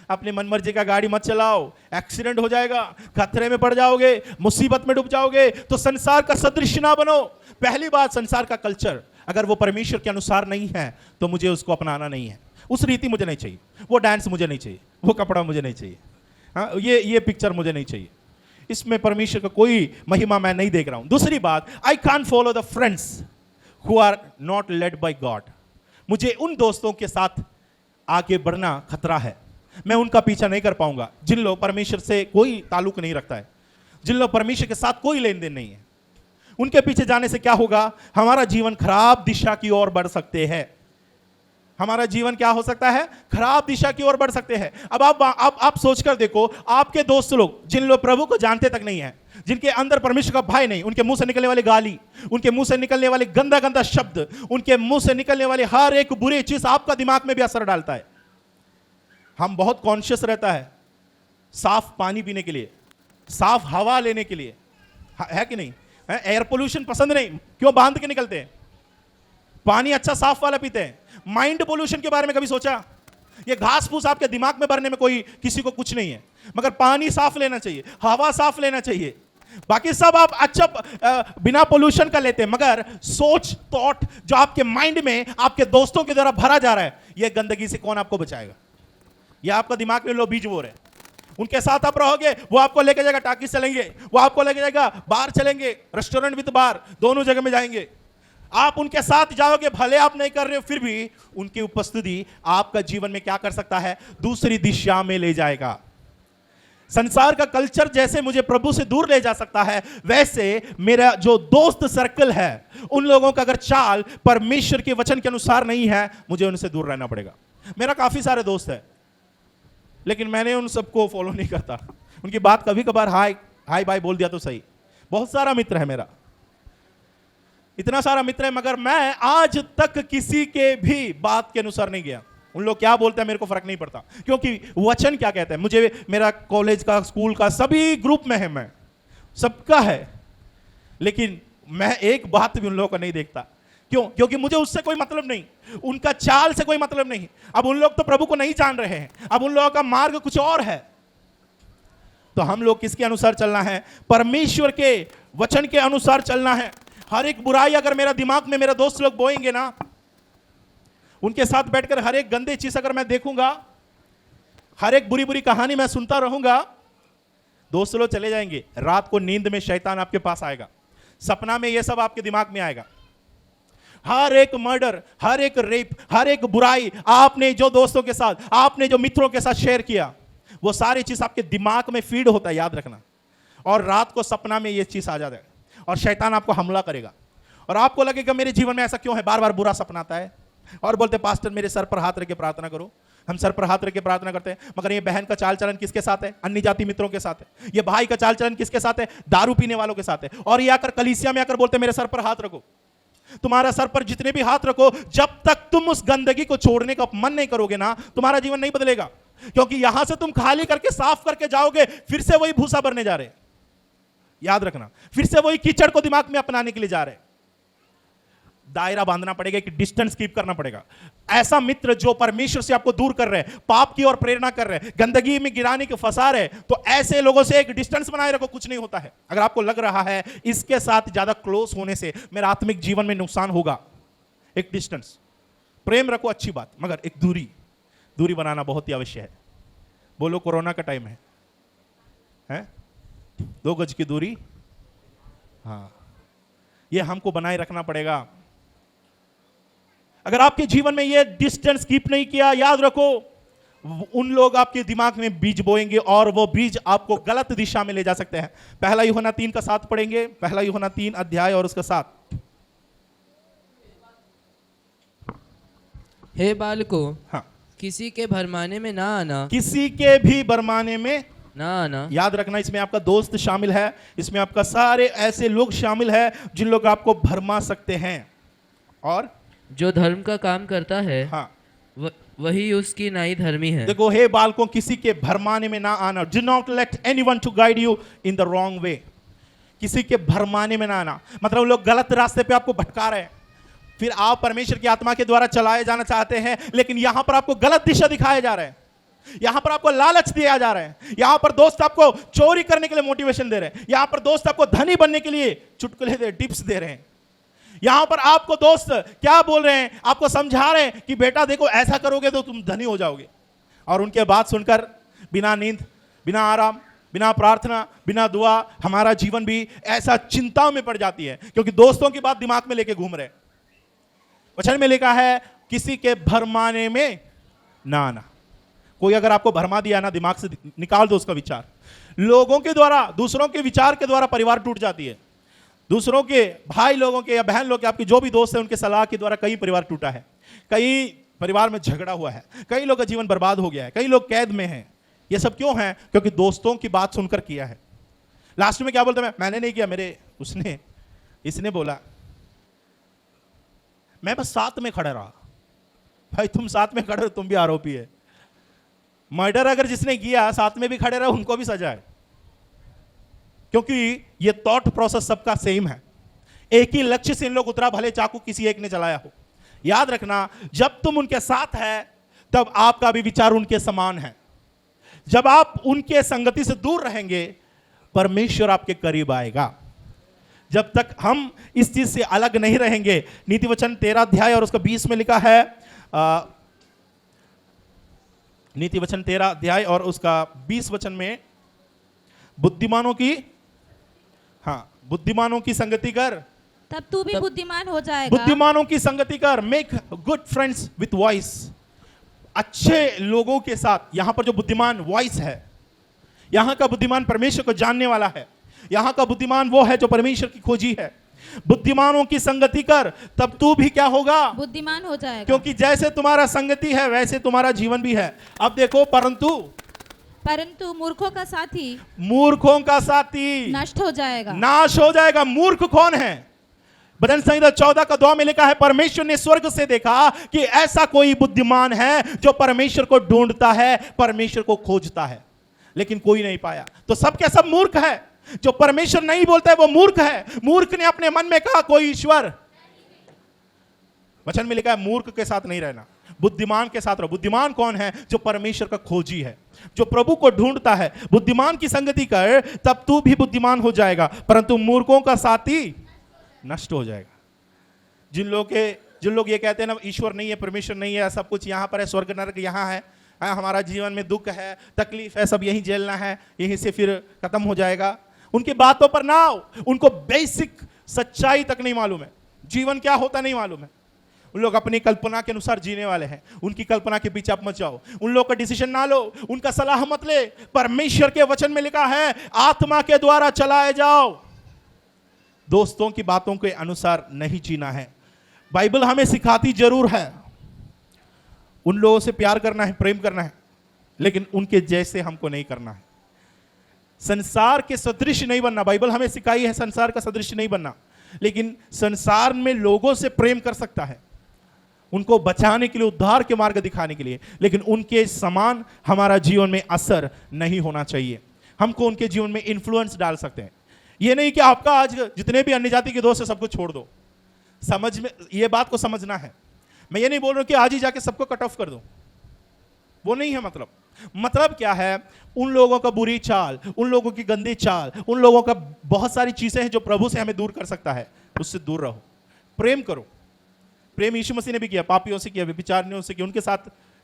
अपने मनमर्जी का गाड़ी मत चलाओ, एक्सीडेंट हो जाएगा, खतरे में पड़ जाओगे, मुसीबत में डूब जाओगे। तो संसार का सदृश ना बनो। पहली बात, संसार का कल्चर अगर वो परमेश्वर के अनुसार नहीं है तो मुझे उसको अपनाना नहीं है। उस रीति मुझे नहीं चाहिए, वो डांस मुझे नहीं चाहिए, वो कपड़ा मुझे नहीं चाहिए, हाँ, ये पिक्चर मुझे नहीं चाहिए। इसमें परमेश्वर का कोई महिमा मैं नहीं देख रहा हूं। दूसरी बात, I can't follow the friends who are not led by God. मुझे उन दोस्तों के साथ आगे बढ़ना खतरा है, मैं उनका पीछा नहीं कर पाऊंगा जिन लोग परमेश्वर से कोई ताल्लुक नहीं रखता है, जिन लोग परमेश्वर के साथ कोई लेन देन नहीं है। उनके पीछे जाने से क्या होगा, हमारा जीवन खराब दिशा की ओर बढ़ सकते हैं। हमारा जीवन क्या हो सकता है, खराब दिशा की ओर बढ़ सकते हैं। अब आप सोचकर देखो, आपके दोस्त लोग जिन लोग प्रभु को जानते तक नहीं है, जिनके अंदर परमेश्वर का भय नहीं, उनके मुंह से निकलने वाली गाली, उनके मुंह से निकलने वाले गंदा गंदा शब्द, उनके मुंह से निकलने वाली हर एक बुरी चीज आपका दिमाग में भी असर डालता है। हम बहुत कॉन्शियस रहता है, साफ पानी पीने के लिए, साफ हवा लेने के लिए, है कि नहीं? एयर पोल्यूशन पसंद नहीं, क्यों बांध के निकलते हैं? पानी अच्छा साफ वाला पीते हैं। माइंड पोल्यूशन के बारे में कभी सोचा? ये घास फूस आपके दिमाग में भरने में कोई किसी को कुछ नहीं है, मगर पानी साफ लेना चाहिए, हवा साफ लेना चाहिए। बाकी सब आप अच्छा बिना पोल्यूशन का लेते हैं, मगर सोच थॉट जो आपके माइंड में आपके दोस्तों के द्वारा भरा जा रहा है, यह गंदगी से कौन आपको बचाएगा? यह आपका दिमाग में लो बीज वो रहे। उनके साथ आप रहोगे, वो आपको लेके जाएगा टाकी चलेंगे, वो आपको लेके जाएगा बार चलेंगे, रेस्टोरेंट विद बार, दोनों जगह में जाएंगे। आप उनके साथ जाओगे, भले आप नहीं कर रहे हो, फिर भी उनकी उपस्थिति आपका जीवन में क्या कर सकता है? दूसरी दिशा में ले जाएगा। संसार का कल्चर जैसे मुझे प्रभु से दूर ले जा सकता है, वैसे मेरा जो दोस्त सर्कल है, उन लोगों का अगर चाल परमेश्वर के वचन के अनुसार नहीं है, मुझे उनसे दूर रहना पड़ेगा। मेरा काफी सारे दोस्त है, लेकिन मैंने उन सबको फॉलो नहीं करता। उनकी बात कभी कभार हाय हाय बाय बोल दिया तो सही। बहुत सारा मित्र है मेरा, इतना सारा मित्र है, मगर मैं आज तक किसी के भी बात के अनुसार नहीं गया। उन लोग क्या बोलते हैं मेरे को फर्क नहीं पड़ता, क्योंकि वचन क्या कहता है। मुझे मेरा कॉलेज का, स्कूल का, सभी ग्रुप में है, मैं सबका है, लेकिन मैं एक बात भी उन लोगों को नहीं देखता। क्यों? क्योंकि मुझे उससे कोई मतलब नहीं, उनका चाल से कोई मतलब नहीं। अब उन लोग तो प्रभु को नहीं जान रहे हैं, अब उन लोगों का मार्ग कुछ और है। तो हम लोग किसके अनुसार चलना है? परमेश्वर के वचन के अनुसार चलना है। हर एक बुराई अगर मेरा दिमाग में मेरा दोस्त लोग बोएंगे ना, उनके साथ बैठकर हर एक गंदे चीज अगर मैं देखूंगा, हर एक बुरी बुरी कहानी मैं सुनता रहूंगा, दोस्त लोग चले जाएंगे। रात को नींद में शैतान आपके पास आएगा, सपना में यह सब आपके दिमाग में आएगा। हर एक मर्डर, हर एक रेप, हर एक बुराई आपने जो दोस्तों के साथ, आपने जो मित्रों के साथ शेयर किया, वो सारी चीज आपके दिमाग में फीड होता है, याद रखना। और रात को सपना में ये चीज आ जाता है और शैतान आपको हमला करेगा और आपको लगेगा मेरे जीवन में ऐसा क्यों है, बार बार बुरा सपना आता है। और बोलते पास्टर मेरे सर पर हाथ रख के प्रार्थना करो। हम सर पर हाथ रख के प्रार्थना करते हैं, मगर ये बहन का चाल चलन किसके साथ है? अन्य जाति मित्रों के साथ है। ये भाई का चाल चलन किसके साथ है? दारू पीने वालों के साथ है। और ये आकर कलीसिया में आकर बोलते मेरे सर पर हाथ रखो। तुम्हारा सर पर जितने भी हाथ रखो, जब तक तुम उस गंदगी को छोड़ने का मन नहीं करोगे ना, तुम्हारा जीवन नहीं बदलेगा। क्योंकि यहां से तुम खाली करके साफ करके जाओगे, फिर से वही भूसा भरने जा रहे। याद रखना, फिर से वही कीचड़ को दिमाग में अपनाने के लिए जा रहे। दायरा बांधना पड़ेगा, एक डिस्टेंस कीप करना पड़ेगा। ऐसा मित्र जो परमेश्वर से आपको दूर कर रहे हैं, पाप की ओर प्रेरणा कर रहे हैं, गंदगी में गिराने के फंसा रहे, तो ऐसे लोगों से एक डिस्टेंस बनाए रखो। कुछ नहीं होता है। अगर आपको लग रहा है इसके साथ ज्यादा क्लोज होने से मेरा आत्मिक जीवन में नुकसान होगा, एक डिस्टेंस, प्रेम रखो, अच्छी बात, मगर एक दूरी बनाना बहुत ही आवश्यक है। बोलो कोरोना का टाइम है? 2 गज की दूरी, हाँ, ये हमको बनाए रखना पड़ेगा। अगर आपके जीवन में ये डिस्टेंस कीप नहीं किया, याद रखो उन लोग आपके दिमाग में बीज बोएंगे और वो बीज आपको गलत दिशा में ले जा सकते हैं। पहला यूहन्ना 3 का 7 पढ़ेंगे, पहला यूहन्ना 3 अध्याय और उसका 7। हे बालको, हाँ, किसी के भरमाने में ना आना, किसी के भी भरमाने में ना आना। याद रखना, इसमें आपका दोस्त शामिल है, इसमें आपका सारे ऐसे लोग शामिल है जिन लोग आपको भरमा सकते हैं। और जो धर्म का काम करता है, हाँ, वही उसकी नाई धर्मी है। देखो हे बालकों, किसी के भरमाने में ना आना। Do not let anyone to guide you in the wrong way. किसी के भरमाने में ना आना मतलब लोग गलत रास्ते पे आपको भटका रहे हैं, फिर आप परमेश्वर की आत्मा के द्वारा चलाए जाना चाहते हैं, लेकिन यहां पर आपको गलत दिशा दिखाए जा रहे हैं, यहां पर आपको लालच दिया जा रहा है, यहां पर दोस्त आपको चोरी करने के लिए मोटिवेशन दे रहे हैं, यहां पर दोस्त आपको धनी बनने के लिए चुटकुले दे, टिप्स दे रहे हैं। यहां पर आपको दोस्त क्या बोल रहे हैं? आपको समझा रहे हैं कि बेटा देखो ऐसा करोगे तो तुम धनी हो जाओगे। और उनके बात सुनकर बिना नींद, बिना आराम, बिना प्रार्थना, बिना दुआ, हमारा जीवन भी ऐसा चिंता में पड़ जाती है, क्योंकि दोस्तों की बात दिमाग में लेके घूम रहे। वचन में लिखा है किसी के भरमाने में ना आना। कोई अगर आपको भरमा दिया ना, दिमाग से निकाल दो उसका विचार। लोगों के द्वारा, दूसरों के विचार के द्वारा परिवार टूट जाती है। दूसरों के भाई लोगों के या बहन लोग के, आपके जो भी दोस्त हैं, उनके सलाह के द्वारा कई परिवार टूटा है, कई परिवार में झगड़ा हुआ है, कई लोग का जीवन बर्बाद हो गया है, कई लोग कैद में हैं। ये सब क्यों है? क्योंकि दोस्तों की बात सुनकर किया है। लास्ट में क्या बोलते हैं? मैंने नहीं किया, इसने बोला, मैं बस साथ में खड़ा रहा। भाई तुम साथ में खड़े हो, तुम भी आरोपी है। मर्डर अगर जिसने किया साथ में भी खड़े रहे, उनको भी सजा है, क्योंकि ये थॉट प्रोसेस सबका सेम है। एक ही लक्ष्य से इन लोग उतरा, भले चाकू किसी एक ने चलाया हो। याद रखना, जब तुम उनके साथ है तब आपका भी विचार उनके समान है। जब आप उनके संगति से दूर रहेंगे, परमेश्वर आपके करीब आएगा। जब तक हम इस चीज से अलग नहीं रहेंगे, नीति वचन 13 अध्याय और उसका 20 में लिखा है, नीति वचन 13 अध्याय और उसका 20 वचन में, बुद्धिमानों की संगति कर, तब तू भी बुद्धिमान हो जाएगा। बुद्धिमानों की संगति कर, make good friends with voice, अच्छे लोगों के साथ। यहां पर जो बुद्धिमान वॉइस है, यहां का बुद्धिमान परमेश्वर को जानने वाला है। यहां का बुद्धिमान वो है जो परमेश्वर की खोजी है। बुद्धिमानों की संगति कर, तब तू भी क्या होगा? बुद्धिमान हो जाएगा। क्योंकि जैसे तुम्हारा संगति है वैसे तुम्हारा जीवन भी है। अब देखो, परंतु मूर्खों का साथी नष्ट हो जाएगा। नाश हो जाएगा। मूर्ख कौन है? भजन संहिता 14 का 2 में लिखा है, परमेश्वर ने स्वर्ग से देखा कि ऐसा कोई बुद्धिमान है जो परमेश्वर को ढूंढता है, परमेश्वर को खोजता है, लेकिन कोई नहीं पाया। तो सब के सब मूर्ख है। जो परमेश्वर नहीं बोलता है वो मूर्ख है। मूर्ख ने अपने मन में कहा कोई ईश्वर, वचन में लिखा है मूर्ख के साथ नहीं रहना, बुद्धिमान के साथ रहो। बुद्धिमान कौन है? जो परमेश्वर का खोजी है, जो प्रभु को ढूंढता है। बुद्धिमान की संगति कर, तब तू भी बुद्धिमान हो जाएगा, परंतु मूर्खों का साथी नष्ट हो जाएगा। जिन लोग ये कहते हैं ना, ईश्वर नहीं है, परमेश्वर नहीं है, सब कुछ यहां पर है, स्वर्ग नरक यहां है, हमारा जीवन में दुख है, तकलीफ है, सब यहीं झेलना है, यहीं से फिर खत्म हो जाएगा, उनकी बातों पर ना आओ। उनको बेसिक सच्चाई तक नहीं मालूम है, जीवन क्या होता नहीं मालूम है। उन लोग अपनी कल्पना के अनुसार जीने वाले हैं। उनकी कल्पना के पीछे आप मत जाओ। उन लोग का डिसीजन ना लो, उनका सलाह मत ले। परमेश्वर के वचन में लिखा है, आत्मा के द्वारा चलाए जाओ। दोस्तों की बातों के अनुसार नहीं जीना है। बाइबल हमें सिखाती जरूर है, उन लोगों से प्यार करना है, प्रेम करना है, लेकिन उनके जैसे हमको नहीं करना है। संसार के सदृश नहीं बनना। बाइबल हमें सिखाई है संसार का सदृश नहीं बनना, लेकिन संसार में लोगों से प्रेम कर सकता है, उनको बचाने के लिए, उद्धार के मार्ग दिखाने के लिए, लेकिन उनके समान हमारा जीवन में असर नहीं होना चाहिए। हमको उनके जीवन में इन्फ्लुएंस डाल सकते हैं। ये नहीं कि आपका आज जितने भी अन्य जाति के दोस्त है सबको छोड़ दो। समझ में ये बात को समझना है। मैं ये नहीं बोल रहा हूं कि आज ही जाके सबको कट ऑफ कर दो, वो नहीं है मतलब क्या है? उन लोगों का बुरी चाल, उन लोगों की गंदी चाल, उन लोगों का बहुत सारी चीजें हैं जो प्रभु से हमें दूर कर सकता है, उससे दूर रहो, प्रेम करो। प्रेम यीशु मसीह ने भी किया, पापियों से किया, व्यभिचारिणियों से किया, उनके साथ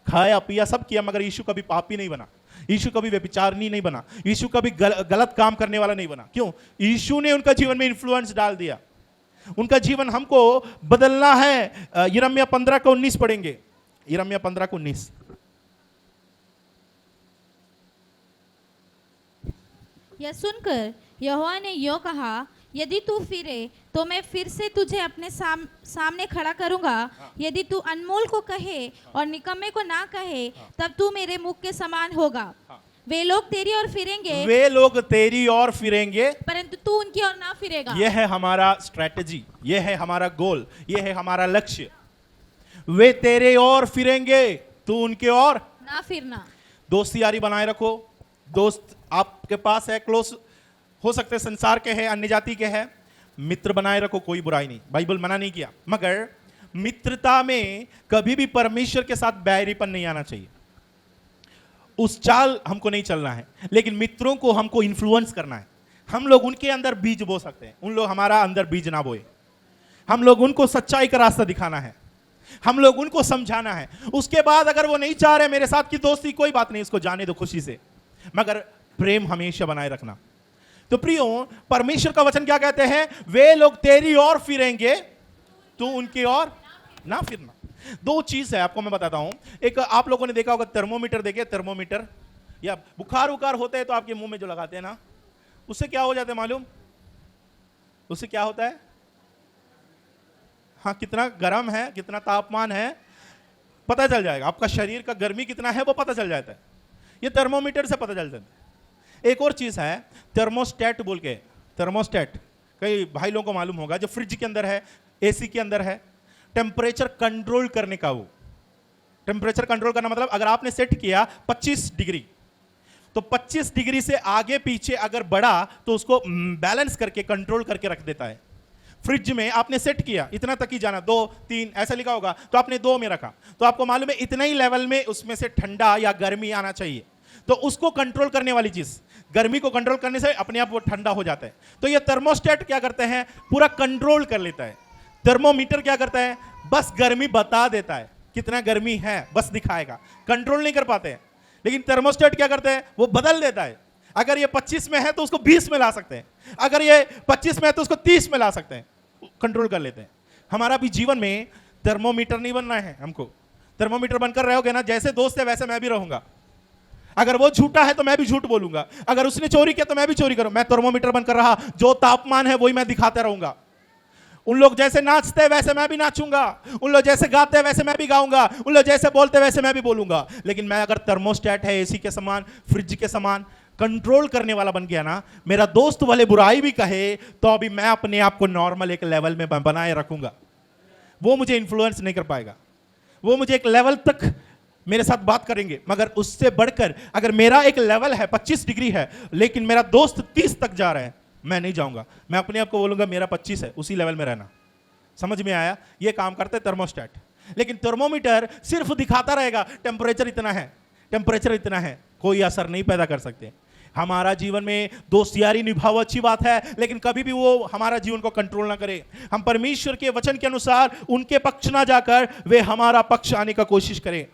खाया पिया सब किया, मगर यीशु कभी पापी नहीं बना, यीशु कभी व्यभिचारिणी नहीं बना, यीशु कभी गलत काम करने वाला नहीं बना। क्यों? यीशु ने उनका जीवन में इन्फ्लुएंस डाल दिया। उनका जीवन हमको बदलना है। यिर्मयाह 15 का 19 पढ़ेंगे। यिर्मयाह 15 का 19। यह सुनकर यहोवा ने यो कहा, यदि तू फिरे तो मैं फिर से तुझे अपने सामने खड़ा करूंगा। यदि तू अनमोल को कहे और निकम्मे को ना कहे, तब तू मेरे मुख के समान होगा। वे लोग तेरी ओर फिरेंगे, परंतु तू उनकी ओर ना फिरेगा। यह है हमारा स्ट्रेटजी, यह है हमारा गोल, यह है हमारा लक्ष्य। वे तेरे ओर फिरेंगे, तू उनके ओर ना फिरना। दोस्ती यारी बनाए रखो। दोस्त आपके पास है, क्लोज हो सकते हैं, संसार के हैं, अन्य जाति के हैं, मित्र बनाए रखो, कोई बुराई नहीं, बाइबल मना नहीं किया। मगर मित्रता में कभी भी परमेश्वर के साथ बैरीपन नहीं आना चाहिए। उस चाल हमको नहीं चलना है, लेकिन मित्रों को हमको इन्फ्लुएंस करना है। हम लोग उनके अंदर बीज बो सकते हैं, उन लोग हमारा अंदर बीज ना बोए। हम लोग उनको सच्चाई का रास्ता दिखाना है, हम लोग उनको समझाना है। उसके बाद अगर वो नहीं चाह रहे मेरे साथ की दोस्ती, कोई बात नहीं, उसको जाने दो खुशी से, मगर प्रेम हमेशा बनाए रखना। तो प्रियो, परमेश्वर का वचन क्या कहते हैं? वे लोग तेरी ओर फिरेंगे, तू उनकी ओर ना फिरना। दो चीज है, आपको मैं बताता हूं। एक आप लोगों ने देखा होगा, थर्मोमीटर देखे, थर्मोमीटर, या बुखार उखार होता है तो आपके मुंह में जो लगाते हैं ना, उससे क्या हो जाता है मालूम? उससे क्या होता है? हाँ, कितना गर्म है, कितना तापमान है, पता चल जाएगा। आपका शरीर का गर्मी कितना है वो पता चल जाता है, ये थर्मोमीटर से पता चल जाता है। एक और चीज है, थर्मोस्टेट बोल के। थर्मोस्टेट कई भाई लोगों को मालूम होगा, जो फ्रिज के अंदर है, एसी के अंदर है, टेम्परेचर कंट्रोल करने का, वो टेम्परेचर कंट्रोल करना मतलब अगर आपने सेट किया 25 डिग्री, तो 25 डिग्री से आगे पीछे अगर बढ़ा तो उसको बैलेंस करके कंट्रोल करके रख देता है। फ्रिज में आपने सेट किया इतना तक ही जाना, 2 3 ऐसा लिखा होगा, तो आपने 2 में रखा, तो आपको मालूम है इतना ही लेवल में उसमें से ठंडा या गर्मी आना चाहिए। तो उसको कंट्रोल करने वाली चीज, गर्मी को कंट्रोल करने से अपने आप वो ठंडा हो जाता है। तो ये थर्मोस्टेट क्या करते हैं, पूरा कंट्रोल कर लेता है। थर्मोमीटर क्या करता है, बस गर्मी बता देता है, कितना गर्मी है बस दिखाएगा, कंट्रोल नहीं कर पाते हैं। लेकिन थर्मोस्टेट क्या करते हैं, वो बदल देता है। अगर ये 25 में है तो उसको 20 में ला सकते हैं, अगर ये 25 में है तो उसको 30 में ला सकते हैं, कंट्रोल कर लेते हैं। हमारा भी जीवन में थर्मोमीटर नहीं बनना है हमको। थर्मोमीटर बनकर रहोगे ना, जैसे दोस्त है वैसे मैं भी रहूंगा। अगर वो झूठा है तो मैं भी झूठ बोलूंगा, अगर उसने चोरी किया तो मैं भी चोरी करूं। मैं थर्मोमीटर बनकर रहा, जो तापमान है वही मैं दिखाते रहूंगा। उन लोग जैसे नाचते हैं वैसे मैं भी नाचूंगा, उन लोग जैसे गाते हैं वैसे मैं भी गाऊंगा, उन लोग जैसे बोलते हैं वैसे मैं भी बोलूंगा। लेकिन मैं अगर थर्मोस्टेट है, एसी के समान, फ्रिज के समान कंट्रोल करने वाला बन गया ना, मेरा दोस्त वाले बुराई भी कहे तो अभी मैं अपने आप को नॉर्मल एक लेवल में बनाए रखूंगा। वो मुझे इन्फ्लुएंस नहीं कर पाएगा, वो मुझे एक लेवल तक मेरे साथ बात करेंगे, मगर उससे बढ़कर अगर मेरा एक लेवल है 25 डिग्री है लेकिन मेरा दोस्त 30 तक जा रहा है, मैं नहीं जाऊंगा। मैं अपने आप को बोलूंगा मेरा 25 है, उसी लेवल में रहना। समझ में आया? ये काम करते हैं थर्मोस्टेट। लेकिन थर्मोमीटर सिर्फ दिखाता रहेगा टेम्परेचर इतना है, टेम्परेचर इतना है, कोई असर नहीं पैदा कर सकते। हमारा जीवन में दोस्त यारी निभाओ, अच्छी बात है, लेकिन कभी भी वो हमारा जीवन को कंट्रोल ना करे। हम परमेश्वर के वचन के अनुसार उनके पक्ष ना जाकर वे हमारा पक्ष आने का कोशिश करें।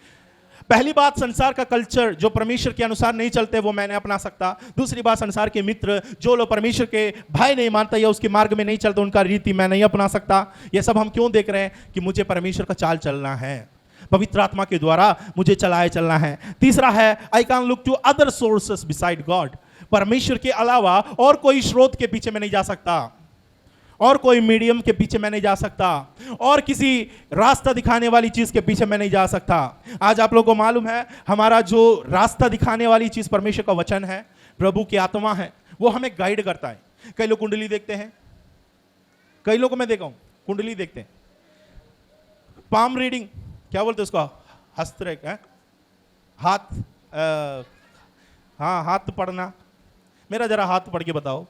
पहली बात, संसार का कल्चर जो परमेश्वर के अनुसार नहीं चलते वो मैं नहीं अपना सकता। दूसरी बात, संसार के मित्र जो लोग परमेश्वर के भाई नहीं मानता या उसके मार्ग में नहीं चलते, उनका रीति मैं नहीं अपना सकता। ये सब हम क्यों देख रहे हैं? कि मुझे परमेश्वर का चाल चलना है, पवित्र आत्मा के द्वारा मुझे चलाए चलना है। तीसरा है, I can look to other sources beside God. परमेश्वर के अलावा और कोई स्रोत के पीछे मैं नहीं जा सकता, और कोई मीडियम के पीछे मैं नहीं जा सकता, और किसी रास्ता दिखाने वाली चीज के पीछे मैं नहीं जा सकता। आज आप लोगों को मालूम है, हमारा जो रास्ता दिखाने वाली चीज परमेश्वर का वचन है, प्रभु की आत्मा है, वो हमें गाइड करता है। कई लोग कुंडली देखते हैं, कई लोगों को मैं देखा हूं कुंडली देखते हैं, पाम रीडिंग क्या बोलते हैं उसको, हस्तरेख है, हाथ हाँ हाथ पढ़ना। मेरा जरा हाथ पढ़ के बताओ।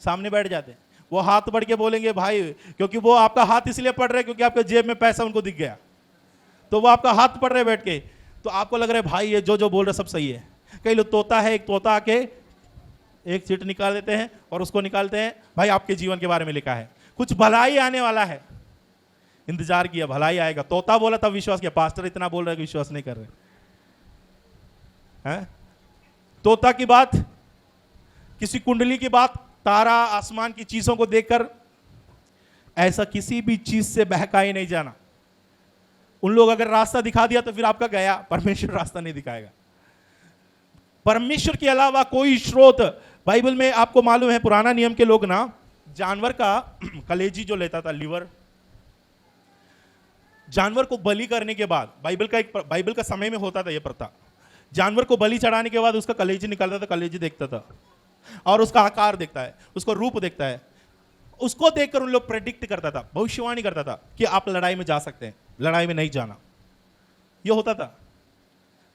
सामने बैठ जाते हैं, वो हाथ पढ़ के बोलेंगे भाई, क्योंकि वो आपका हाथ इसलिए पढ़ रहे क्योंकि आपके जेब में पैसा उनको दिख गया, तो वो आपका हाथ पढ़ रहे बैठ के, तो आपको लग रहा है भाई ये जो बोल रहे सब सही है। कई लोग तोता है, एक तोता आके एक चिट निकाल देते हैं और उसको निकालते हैं, भाई आपके जीवन के बारे में लिखा है, कुछ भलाई आने वाला है, इंतजार किया भलाई आएगा। तोता बोला तब विश्वास किया, पास्टर इतना बोल रहे कि विश्वास नहीं कर रहे हैं। तोता की बात, किसी कुंडली की बात, तारा आसमान की चीजों को देखकर ऐसा किसी भी चीज से बहकाए नहीं जाना। उन लोग अगर रास्ता दिखा दिया तो फिर आपका गया, परमेश्वर रास्ता नहीं दिखाएगा। परमेश्वर के अलावा कोई स्रोत, बाइबल में आपको मालूम है पुराना नियम के लोग ना जानवर का कलेजी जो लेता था, लिवर, जानवर को बलि करने के बाद, बाइबल का समय में होता था यह प्रथा, जानवर को बलि चढ़ाने के बाद उसका कलेजी निकालता था, कलेजी देखता था और उसका आकार देखता है, उसको रूप देखता है, उसको देखकर उन लोग प्रेडिक्ट करता था, भविष्यवाणी करता था कि आप लड़ाई में जा सकते हैं, लड़ाई में नहीं जाना। यह होता था,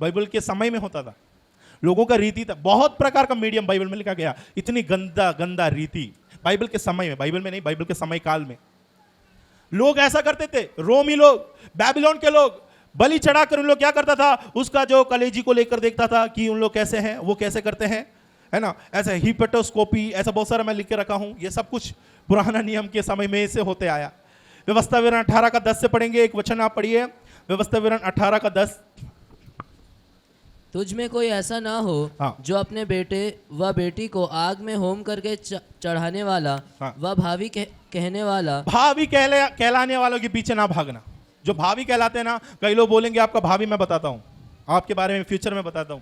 बाइबल के समय में होता था, लोगों का रीति था। बहुत प्रकार का मीडियम बाइबल में लिखा गया, इतनी गंदा गंदा रीति बाइबल के समय में, बाइबल में नहीं, बाइबल के समय काल में लोग ऐसा करते थे। रोमी लोग, बैबिलोन के लोग बलि चढ़ाकर उन लोग क्या करता था, उसका जो कलेजी को लेकर देखता था कि उन लोग कैसे हैं, वो कैसे करते हैं, है ना, ऐसे हिपेटोस्कोपी, ऐसा बहुत सारा मैं लिख के रखा हूं। ये सब कुछ पुराना नियम के समय में से होते आया। व्यवस्था विवरण 18 का 10 से पढ़ेंगे, एक वचन आप पढ़िए, व्यवस्था विवरण 18 का 10। तुझ में कोई ऐसा ना हो हाँ। जो अपने बेटे व बेटी को आग में होम करके चढ़ाने वाला हाँ। व भावी कहने वाला, भावी कहलाने वालों के पीछे ना भागना। जो भावी कहलाते हैं ना, कई लोग बोलेंगे आपका भावी मैं बताता हूं, आपके बारे में फ्यूचर में बताता हूं।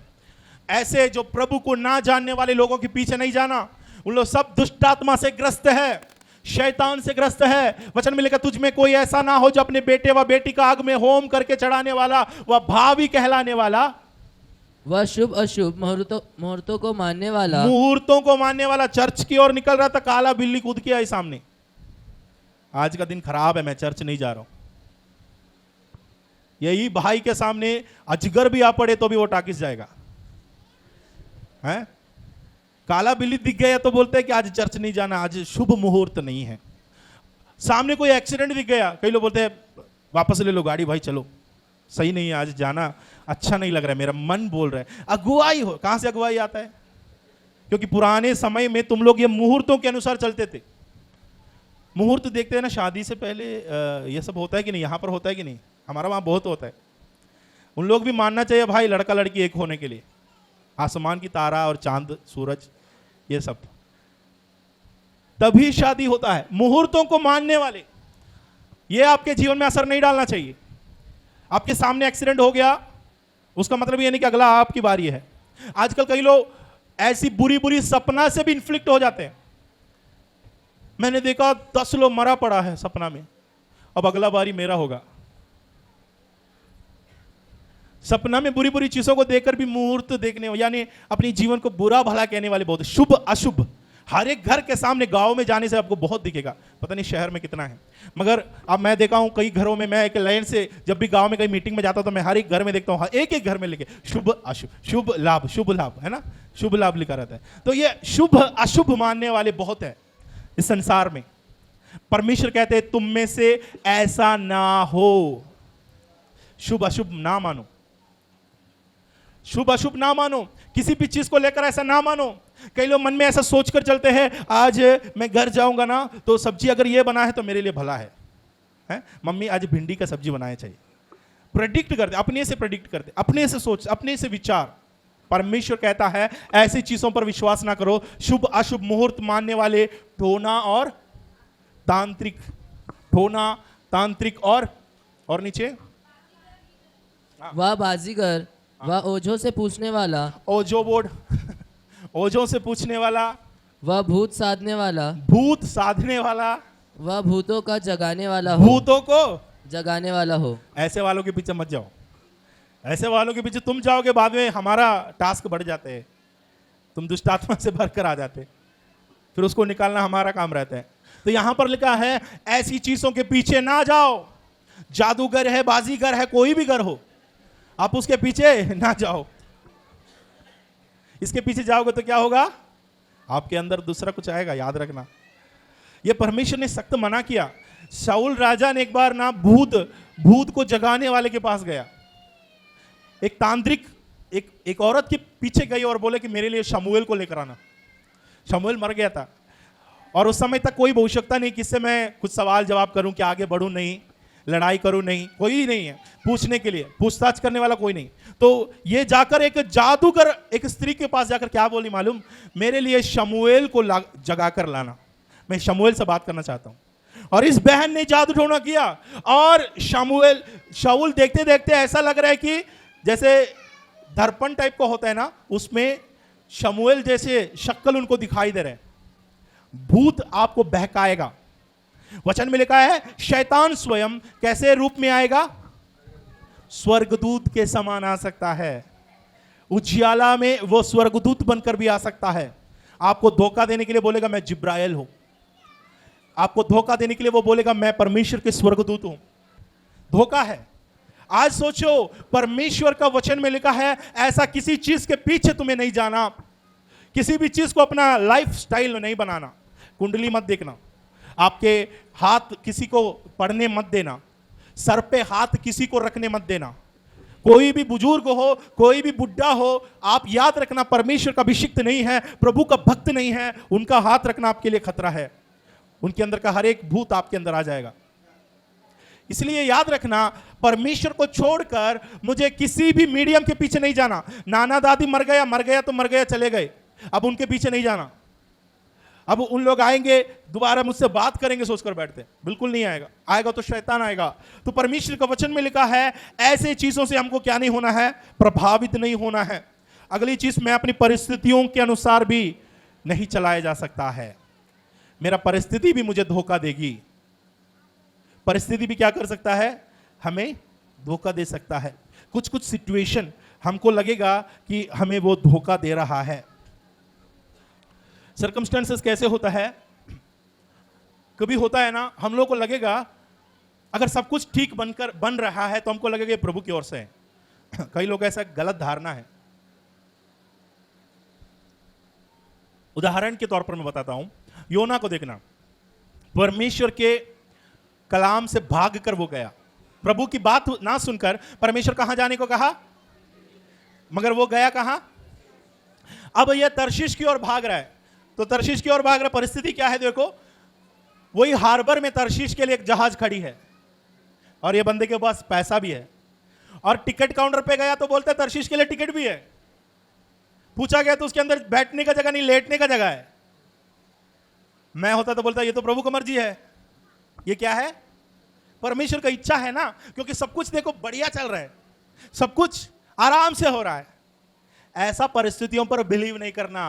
ऐसे जो प्रभु को ना जानने वाले लोगों के पीछे नहीं जाना। उन लोग सब दुष्ट आत्मा से ग्रस्त है, शैतान से ग्रस्त है। वचन में लिखा, तुझ में कोई ऐसा ना हो जो अपने बेटे व बेटी का आग में होम करके चढ़ाने वाला व भावी कहलाने वाला, वह शुभ अशुभ मुहूर्तों को मानने वाला, मुहूर्तों को मानने वाला। चर्च की ओर निकल रहा था, काला बिल्ली कूद के आई सामने। आज का दिन खराब है, मैं चर्च नहीं जा रहा हूं। यही भाई के सामने अजगर भी आ पड़े तो भी वो टाकिस जाएगा। हैं? काला बिल्ली दिख गया तो बोलते हैं कि आज चर्च नहीं जाना, आज शुभ मुहूर्त नहीं है। सामने कोई एक्सीडेंट दिख गया, कई लोग बोलते हैं वापस ले लो गाड़ी भाई, चलो सही नहीं है, आज जाना अच्छा नहीं लग रहा है, मेरा मन बोल रहा है। अगुवाई हो, कहां से अगुवाई आता है? क्योंकि पुराने समय में तुम लोग ये मुहूर्तों के अनुसार चलते थे। मुहूर्त देखते हैं ना, शादी से पहले ये सब होता है कि नहीं? यहां पर होता है कि नहीं? हमारा वहां बहुत होता है। उन लोग भी मानना चाहिए भाई, लड़का लड़की एक होने के लिए। आसमान की तारा और चांद सूरज ये सब, तभी शादी होता है। मुहूर्तों को मानने वाले, ये आपके जीवन में असर नहीं डालना चाहिए। आपके सामने एक्सीडेंट हो गया, उसका मतलब ये नहीं कि अगला आपकी बारी है। आजकल कई लोग ऐसी बुरी बुरी सपना से भी इन्फ्लिक्ट हो जाते हैं। मैंने देखा 10 लोग मरा पड़ा है सपना में, अब अगला बारी मेरा होगा। सपना में बुरी बुरी चीजों को देखकर भी मुहूर्त देखने, यानी अपनी जीवन को बुरा भला कहने वाले बहुत। शुभ अशुभ हर एक घर के सामने, गांव में जाने से आपको बहुत दिखेगा, पता नहीं शहर में कितना है, मगर अब मैं देखा हूं कई घरों में। मैं एक लाइन से जब भी गांव में कहीं मीटिंग में जाता हूं तो मैं हर एक घर में देखता हूं, एक एक घर में लिखे शुभ अशुभ, शुभ लाभ है ना, शुभ लाभ लिखा रहता है। तो ये शुभ अशुभ मानने वाले बहुत है इस संसार में। परमेश्वर कहते हैं तुम में से ऐसा ना हो, शुभ अशुभ ना मानो, शुभ अशुभ ना मानो, किसी भी चीज को लेकर ऐसा ना मानो। कई लोग मन में ऐसा सोचकर चलते हैं, आज मैं घर जाऊंगा ना तो सब्जी अगर ये बना है तो मेरे लिए भला है? मम्मी आज भिंडी का सब्जी बनाया चाहिए। प्रेडिक्ट करते, अपने से प्रेडिक्ट करते, अपने से सोच, अपने से विचार। परमेश्वर कहता है ऐसी चीजों पर विश्वास ना करो। शुभ अशुभ मुहूर्त मानने वाले ढोना और तांत्रिक, ढोना तांत्रिक और नीचे वह बाजीगर, वह ओझों से पूछने वाला, ओजो बोर्ड ओजों से पूछने वाला, वह भूत साधने वाला, भूत साधने वाला, वह भूतों का जगाने वाला हो, भूतों को जगाने वाला हो। ऐसे वालों के पीछे मत जाओ। ऐसे वालों के पीछे तुम जाओगे, बाद में हमारा टास्क बढ़ जाते हैं, तुम दुष्ट आत्मा से भरकर आ जाते, फिर उसको निकालना हमारा काम रहता है। तो यहां पर लिखा है ऐसी चीजों के पीछे ना जाओ। जादूगर है, बाजीगर है, कोई भी घर हो, आप उसके पीछे ना जाओ। इसके पीछे जाओगे तो क्या होगा? आपके अंदर दूसरा कुछ आएगा, याद रखना। यह परमेश्वर ने सख्त मना किया। शाऊल राजा ने एक बार ना भूत को जगाने वाले के पास गया। एक तांत्रिक एक औरत के पीछे गई और बोले कि मेरे लिए शमूएल को लेकर आना। शमूएल मर गया था और उस समय तक कोई आवश्यकता नहीं किससे मैं कुछ सवाल जवाब करूं, कि आगे बढ़ूं नहीं, लड़ाई करूं नहीं, कोई नहीं है पूछने के लिए, पूछताछ करने वाला कोई नहीं। तो ये जाकर एक जादूगर एक स्त्री के पास जाकर क्या बोली मालूम? मेरे लिए शमूएल को जगाकर लाना, मैं शमूएल से बात करना चाहता हूं। और इस बहन ने जादू टोना किया और शाऊल देखते देखते ऐसा लग रहा है कि जैसे दर्पण टाइप का होता है ना, उसमें शमूएल जैसे शक्ल उनको दिखाई दे रहे हैं। भूत आपको बहकाएगा। वचन में लिखा है शैतान स्वयं कैसे रूप में आएगा? स्वर्गदूत के समान आ सकता है। उजियाला में वो स्वर्गदूत बनकर भी आ सकता है। आपको धोखा देने के लिए बोलेगा मैं जिब्राइल हूं। आपको धोखा देने के लिए वो बोलेगा मैं परमेश्वर के स्वर्गदूत हूं। धोखा है। आज सोचो, परमेश्वर का वचन में लिखा है ऐसा किसी चीज के पीछे तुम्हें नहीं जाना, किसी भी चीज को अपना लाइफ स्टाइल नहीं बनाना। कुंडली मत देखना, आपके हाथ किसी को पढ़ने मत देना, सर पे हाथ किसी को रखने मत देना। कोई भी बुजुर्ग हो, कोई भी बुढ़ा हो, आप याद रखना परमेश्वर का अभिषिक्त नहीं है, प्रभु का भक्त नहीं है, उनका हाथ रखना आपके लिए खतरा है। उनके अंदर का हर एक भूत आपके अंदर आ जाएगा। इसलिए याद रखना, परमेश्वर को छोड़कर मुझे किसी भी मीडियम के पीछे नहीं जाना। नाना दादी मर गया तो मर गया, चले गए, अब उनके पीछे नहीं जाना। अब उन लोग आएंगे दोबारा मुझसे बात करेंगे सोचकर बैठते, बिल्कुल नहीं आएगा। आएगा तो शैतान आएगा। तो परमेश्वर का वचन में लिखा है ऐसे चीजों से हमको क्या नहीं होना है? प्रभावित नहीं होना है। अगली चीज, मैं अपनी परिस्थितियों के अनुसार भी नहीं चलाया जा सकता है। मेरा परिस्थिति भी मुझे धोखा देगी। परिस्थिति भी क्या कर सकता है? हमें धोखा दे सकता है। कुछ कुछ सिचुएशन हमको लगेगा कि हमें वो धोखा दे रहा है। सर्कमस्टेंसेस कैसे होता है? कभी होता है ना, हम लोग को लगेगा अगर सब कुछ ठीक बन रहा है तो हमको लगेगा ये प्रभु की ओर से है। कई लोग ऐसा गलत धारणा है। उदाहरण के तौर पर मैं बताता हूं, योना को देखना, परमेश्वर के कलाम से भागकर वो गया, प्रभु की बात ना सुनकर परमेश्वर कहां जाने को कहा, मगर वो गया कहां? अब ये तर्शीश की ओर भाग रहा है। तो तर्शीश की ओर भाग रहा, परिस्थिति क्या है देखो, वही हार्बर में तर्शीश के लिए एक जहाज खड़ी है और ये बंदे के पास पैसा भी है, और टिकट काउंटर पे गया तो बोलते तर्शीश के लिए टिकट भी है। पूछा गया तो उसके अंदर बैठने का जगह नहीं, लेटने का जगह है। मैं होता तो बोलता ये तो प्रभु की मर्जी है। ये क्या है? परमेश्वर का इच्छा है ना, क्योंकि सब कुछ देखो बढ़िया चल रहा है, सब कुछ आराम से हो रहा है। ऐसा परिस्थितियों पर बिलीव नहीं करना।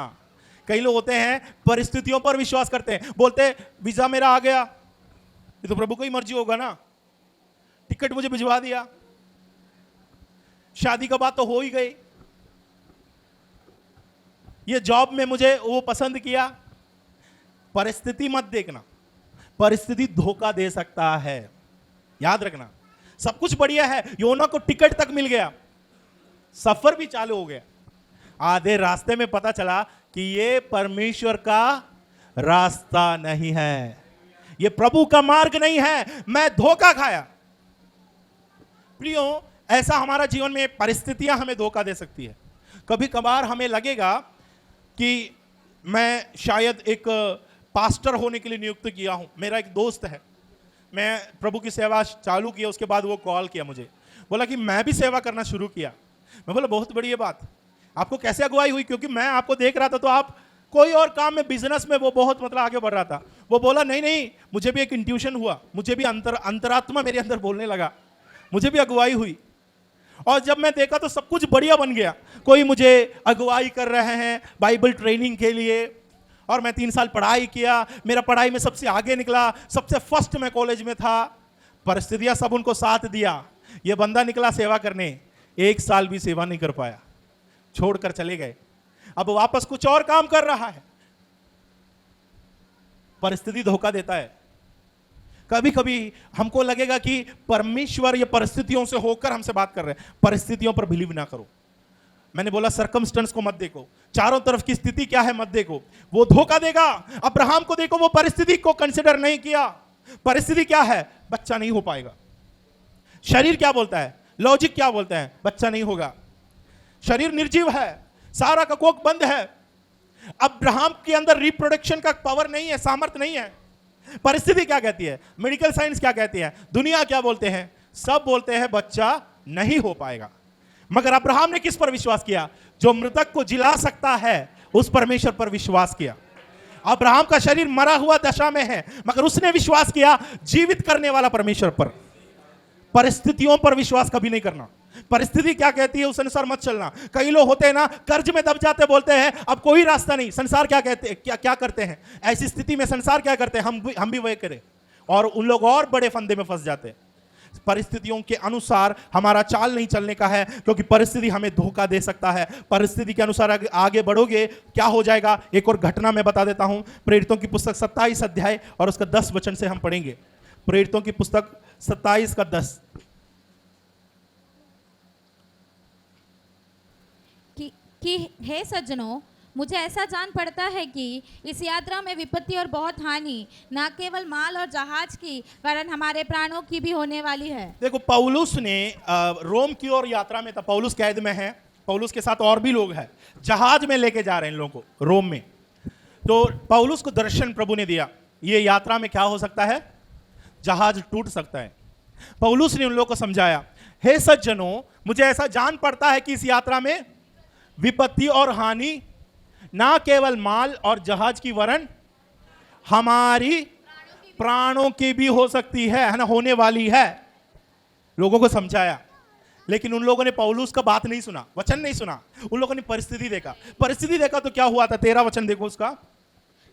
कई लोग होते हैं परिस्थितियों पर विश्वास करते हैं, बोलते वीजा मेरा आ गया, ये तो प्रभु की मर्जी होगा ना, टिकट मुझे भिजवा दिया, शादी का बात तो हो ही गई, ये जॉब में मुझे वो पसंद किया। परिस्थिति मत देखना, परिस्थिति धोखा दे सकता है, याद रखना। सब कुछ बढ़िया है, योना को टिकट तक मिल गया, सफर भी चालू हो गया, आधे रास्ते में पता चला कि ये परमेश्वर का रास्ता नहीं है, ये प्रभु का मार्ग नहीं है, मैं धोखा खाया। प्रियो, ऐसा हमारा जीवन में परिस्थितियां हमें धोखा दे सकती है। कभी कभार हमें लगेगा कि मैं शायद एक पास्टर होने के लिए नियुक्त किया हूं। मेरा एक दोस्त है, मैं प्रभु की सेवा चालू किया, उसके बाद वो कॉल किया मुझे, बोला कि मैं भी सेवा करना शुरू किया। मैं बोला बहुत बढ़िया बात, आपको कैसे अगुवाई हुई? क्योंकि मैं आपको देख रहा था तो आप कोई और काम में, बिजनेस में वो बहुत मतलब आगे बढ़ रहा था। वो बोला नहीं नहीं, मुझे भी एक इंट्यूशन हुआ, मुझे भी अंतरात्मा मेरे अंदर बोलने लगा, मुझे भी अगुवाई हुई, और जब मैं देखा तो सब कुछ बढ़िया बन गया। कोई मुझे अगुवाई कर रहे हैं बाइबल ट्रेनिंग के लिए, और मैं 3 साल पढ़ाई किया, मेरा पढ़ाई में सबसे आगे निकला, सबसे फर्स्ट मैं कॉलेज में था। परिस्थितियां सब उनको साथ दिया। ये बंदा निकला सेवा करने, 1 साल भी सेवा नहीं कर पाया, छोड़कर चले गए। अब वापस कुछ और काम कर रहा है। परिस्थिति धोखा देता है। कभी कभी हमको लगेगा कि परमेश्वर ये परिस्थितियों से होकर हमसे बात कर रहे हैं। परिस्थितियों पर बिलीव ना करो। मैंने बोला सर्कमस्टेंस को मत देखो, चारों तरफ की स्थिति क्या है मत देखो, वो धोखा देगा। अब्राहम को देखो, वो परिस्थिति को कंसिडर नहीं किया। परिस्थिति क्या है? बच्चा नहीं हो पाएगा। शरीर क्या बोलता है? लॉजिक क्या बोलता है? बच्चा नहीं होगा। शरीर निर्जीव है, सारा का कोख बंद है। अब्राहम के अंदर रिप्रोडक्शन का पावर नहीं है, सामर्थ्य नहीं है। परिस्थिति क्या कहती है? मेडिकल साइंस क्या कहती है? दुनिया क्या बोलते हैं? सब बोलते हैं बच्चा नहीं हो पाएगा। मगर अब्राहम ने किस पर विश्वास किया? जो मृतक को जिला सकता है, उस परमेश्वर पर विश्वास किया। अब्राहम का शरीर मरा हुआ दशा में है, मगर उसने विश्वास किया जीवित करने वाला परमेश्वर पर। परिस्थितियों पर विश्वास कभी नहीं करना। परिस्थिति क्या कहती है उस अनुसार मत चलना। कई लोग होते हैं ना, कर्ज में दब जाते, बोलते हैं अब कोई रास्ता नहीं। संसार क्या कहते हैं, क्या करते हैं ऐसी स्थिति में? संसार क्या करते हैं, हम भी वही करें, और उन लोग और बड़े फंदे में फंस जाते हैं। परिस्थितियों के अनुसार हमारा चाल नहीं चलने का है, क्योंकि परिस्थिति हमें धोखा दे सकता है। परिस्थिति के अनुसार आगे बढ़ोगे क्या हो जाएगा? एक और घटना मैं बता देता हूं। प्रेरितों की पुस्तक 27 अध्याय और उसका 10 वचन से हम पढ़ेंगे। प्रेरितों की पुस्तक 27 का 10। कि हे सज्जनों, मुझे ऐसा जान पड़ता है कि इस यात्रा में विपत्ति और बहुत हानि न केवल माल और जहाज की, वरन हमारे प्राणों की भी होने वाली है। देखो, पौलुस ने रोम की ओर यात्रा में था। पौलुस कैद में है, पौलुस के साथ और भी लोग हैं, जहाज में लेके जा रहे हैं इन लोगों को रोम में। तो पौलुस को दर्शन प्रभु ने दिया, ये यात्रा में क्या हो सकता है? जहाज टूट सकता है। पौलुस ने उन लोगों को समझाया, हे सज्जनों, मुझे ऐसा जान पड़ता है कि इस यात्रा में विपत्ति और हानि ना केवल माल और जहाज की, वरन हमारी प्राणों की भी हो सकती है ना, होने वाली है। लोगों को समझाया, लेकिन उन लोगों ने पौलुस का बात नहीं सुना, वचन नहीं सुना। उन लोगों ने परिस्थिति देखा। परिस्थिति देखा तो क्या हुआ था? 13 वचन देखो उसका।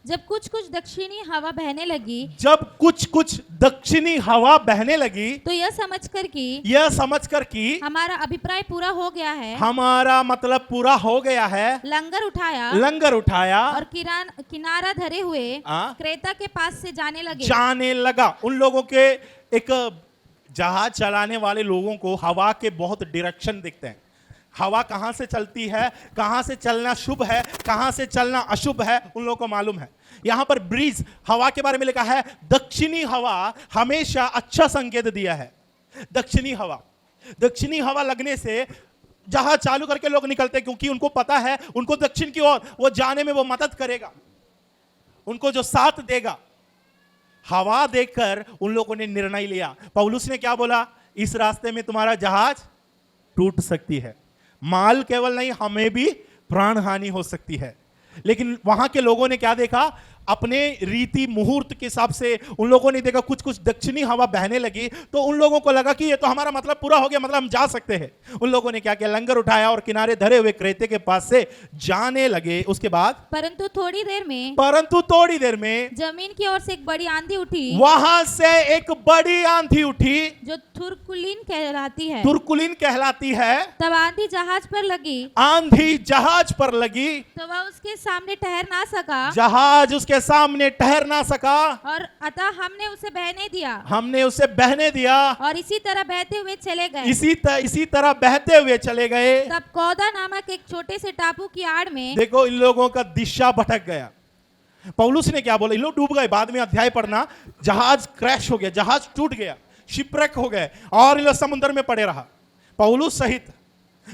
जब कुछ कुछ दक्षिणी हवा बहने लगी, जब कुछ कुछ दक्षिणी हवा बहने लगी, तो यह समझकर कि हमारा अभिप्राय पूरा हो गया है, हमारा मतलब पूरा हो गया है, लंगर उठाया और किनारा धरे हुए क्रेता के पास से जाने लगा। उन लोगों के एक जहाज चलाने वाले लोगों को हवा के बहुत डायरेक्शन दिखते हैं। हवा कहां से चलती है, कहां से चलना शुभ है, कहां से चलना अशुभ है, उन लोगों को मालूम है। यहां पर ब्रीज हवा के बारे में लिखा है, दक्षिणी हवा हमेशा अच्छा संकेत दिया है। दक्षिणी हवा लगने से जहाज चालू करके लोग निकलते हैं, क्योंकि उनको पता है उनको दक्षिण की ओर वो जाने में वो मदद करेगा, उनको जो साथ देगा। हवा देखकर उन लोगों ने निर्णय लिया। पौलुस ने क्या बोला, इस रास्ते में तुम्हारा जहाज टूट सकती है, माल केवल नहीं हमें भी प्राण हानि हो सकती है। लेकिन वहां के लोगों ने क्या देखा, अपने रीति मुहूर्त के हिसाब से उन लोगों ने देखा कुछ कुछ दक्षिणी हवा बहने लगी, तो उन लोगों को लगा कि ये तो हमारा मतलब पूरा हो गया, मतलब हम जा सकते हैं। उन लोगों ने क्या किया, लंगर उठाया और किनारे धरे हुए क्रेते के पास से जाने लगे। उसके बाद परंतु थोड़ी देर में जमीन की ओर से एक बड़ी आंधी उठी, वहां से एक बड़ी आंधी उठी जो तुर्कुलिन कहलाती है। तब आंधी जहाज पर लगी, आंधी जहाज पर लगी तो वह उसके सामने ठहर ना सका, जहाज उसके सामने ठहर ना सका, और अतः हमने उसे बहने दिया और इसी तरह बहते हुए चले गए। तब कौदा नामक एक छोटे से टापू की आड़ में, देखो इन लोगों का दिशा भटक गया। पौलुस ने क्या बोला, इन लोग डूब गए। बाद में अध्याय पढ़ना, जहाज क्रैश हो गया, जहाज टूट गया, शिपरेक हो गए और इन लोग समुद्र में पड़े रहा, पौलुस सहित।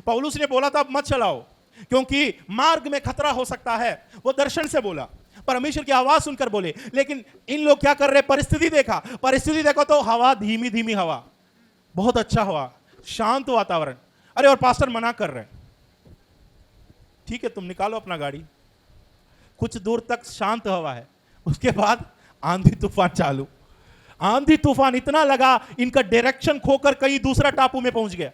पौलुस ने बोला था अब मत चलाओ, क्योंकि मार्ग में खतरा हो सकता है। वो दर्शन से बोला, परमेश्वर की आवाज सुनकर बोले। लेकिन इन लोग क्या कर रहे, परिस्थिति देखो तो हवा धीमी हवा, बहुत अच्छा हवा, शांत वातावरण। अरे और पास्टर मना कर रहे, ठीक है तुम निकालो अपना गाड़ी, कुछ दूर तक शांत हवा है, उसके बाद आंधी तूफान चालू। आंधी तूफान इतना लगा इनका डायरेक्शन खोकर कहीं दूसरा टापू में पहुंच गया,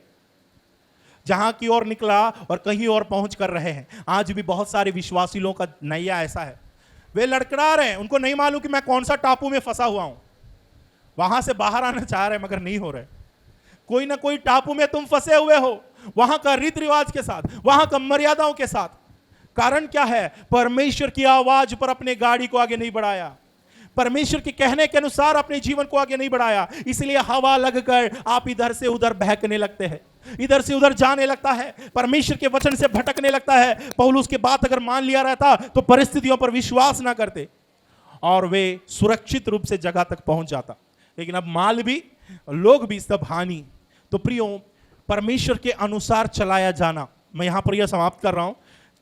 जहां की ओर निकला और कहीं और पहुंच कर रहे हैं। आज भी बहुत सारे विश्वासी लोगों का नैया ऐसा है, वे लड़खड़ा रहे हैं, उनको नहीं मालूम कि मैं कौन सा टापू में फंसा हुआ हूं। वहां से बाहर आना चाह रहे मगर नहीं हो रहे। कोई ना कोई टापू में तुम फंसे हुए हो, वहां का रीति रिवाज के साथ, वहां का मर्यादाओं के साथ। कारण क्या है, परमेश्वर की आवाज पर अपने गाड़ी को आगे नहीं बढ़ाया, परमेश्वर के कहने के अनुसार अपने जीवन को आगे नहीं बढ़ाया। इसलिए हवा लगकर आप इधर से उधर बहकने लगते हैं, इधर से उधर जाने लगता है, परमेश्वर के वचन से भटकने लगता है। पौलुस की बात अगर मान लिया रहता तो परिस्थितियों पर विश्वास ना करते और वे सुरक्षित रूप से जगह तक पहुंच जाता। लेकिन अब माल भी, लोग भी, सब हानि। तो प्रियो, परमेश्वर के अनुसार चलाया जाना, मैं यहां पर यह समाप्त कर रहा हूं।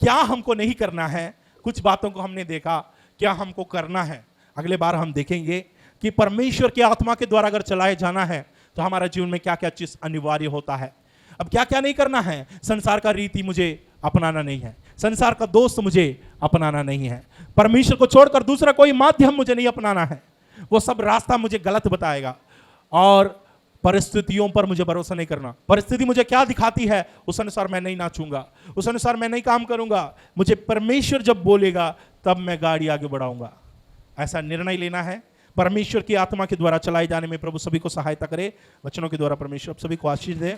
क्या हमको नहीं करना है, कुछ बातों को हमने देखा, क्या हमको करना है। अगले बार हम देखेंगे कि परमेश्वर की आत्मा के द्वारा अगर चलाए जाना है तो हमारा जीवन में क्या क्या चीज अनिवार्य होता है। अब क्या क्या नहीं करना है, संसार का रीति मुझे अपनाना नहीं है, संसार का दोस्त मुझे अपनाना नहीं है, परमेश्वर को छोड़कर दूसरा कोई माध्यम मुझे नहीं अपनाना है। वो सब रास्ता मुझे गलत बताएगा। और परिस्थितियों पर मुझे भरोसा नहीं करना, परिस्थिति मुझे क्या दिखाती है उस अनुसार मैं नहीं नाचूंगा, उस अनुसार मैं नहीं काम करूंगा। मुझे परमेश्वर जब बोलेगा तब मैं गाड़ी आगे बढ़ाऊंगा, ऐसा निर्णय लेना है। परमेश्वर की आत्मा के द्वारा चलाए जाने में प्रभु सभी को सहायता करे। वचनों के द्वारा परमेश्वर सभी को आशीष दे।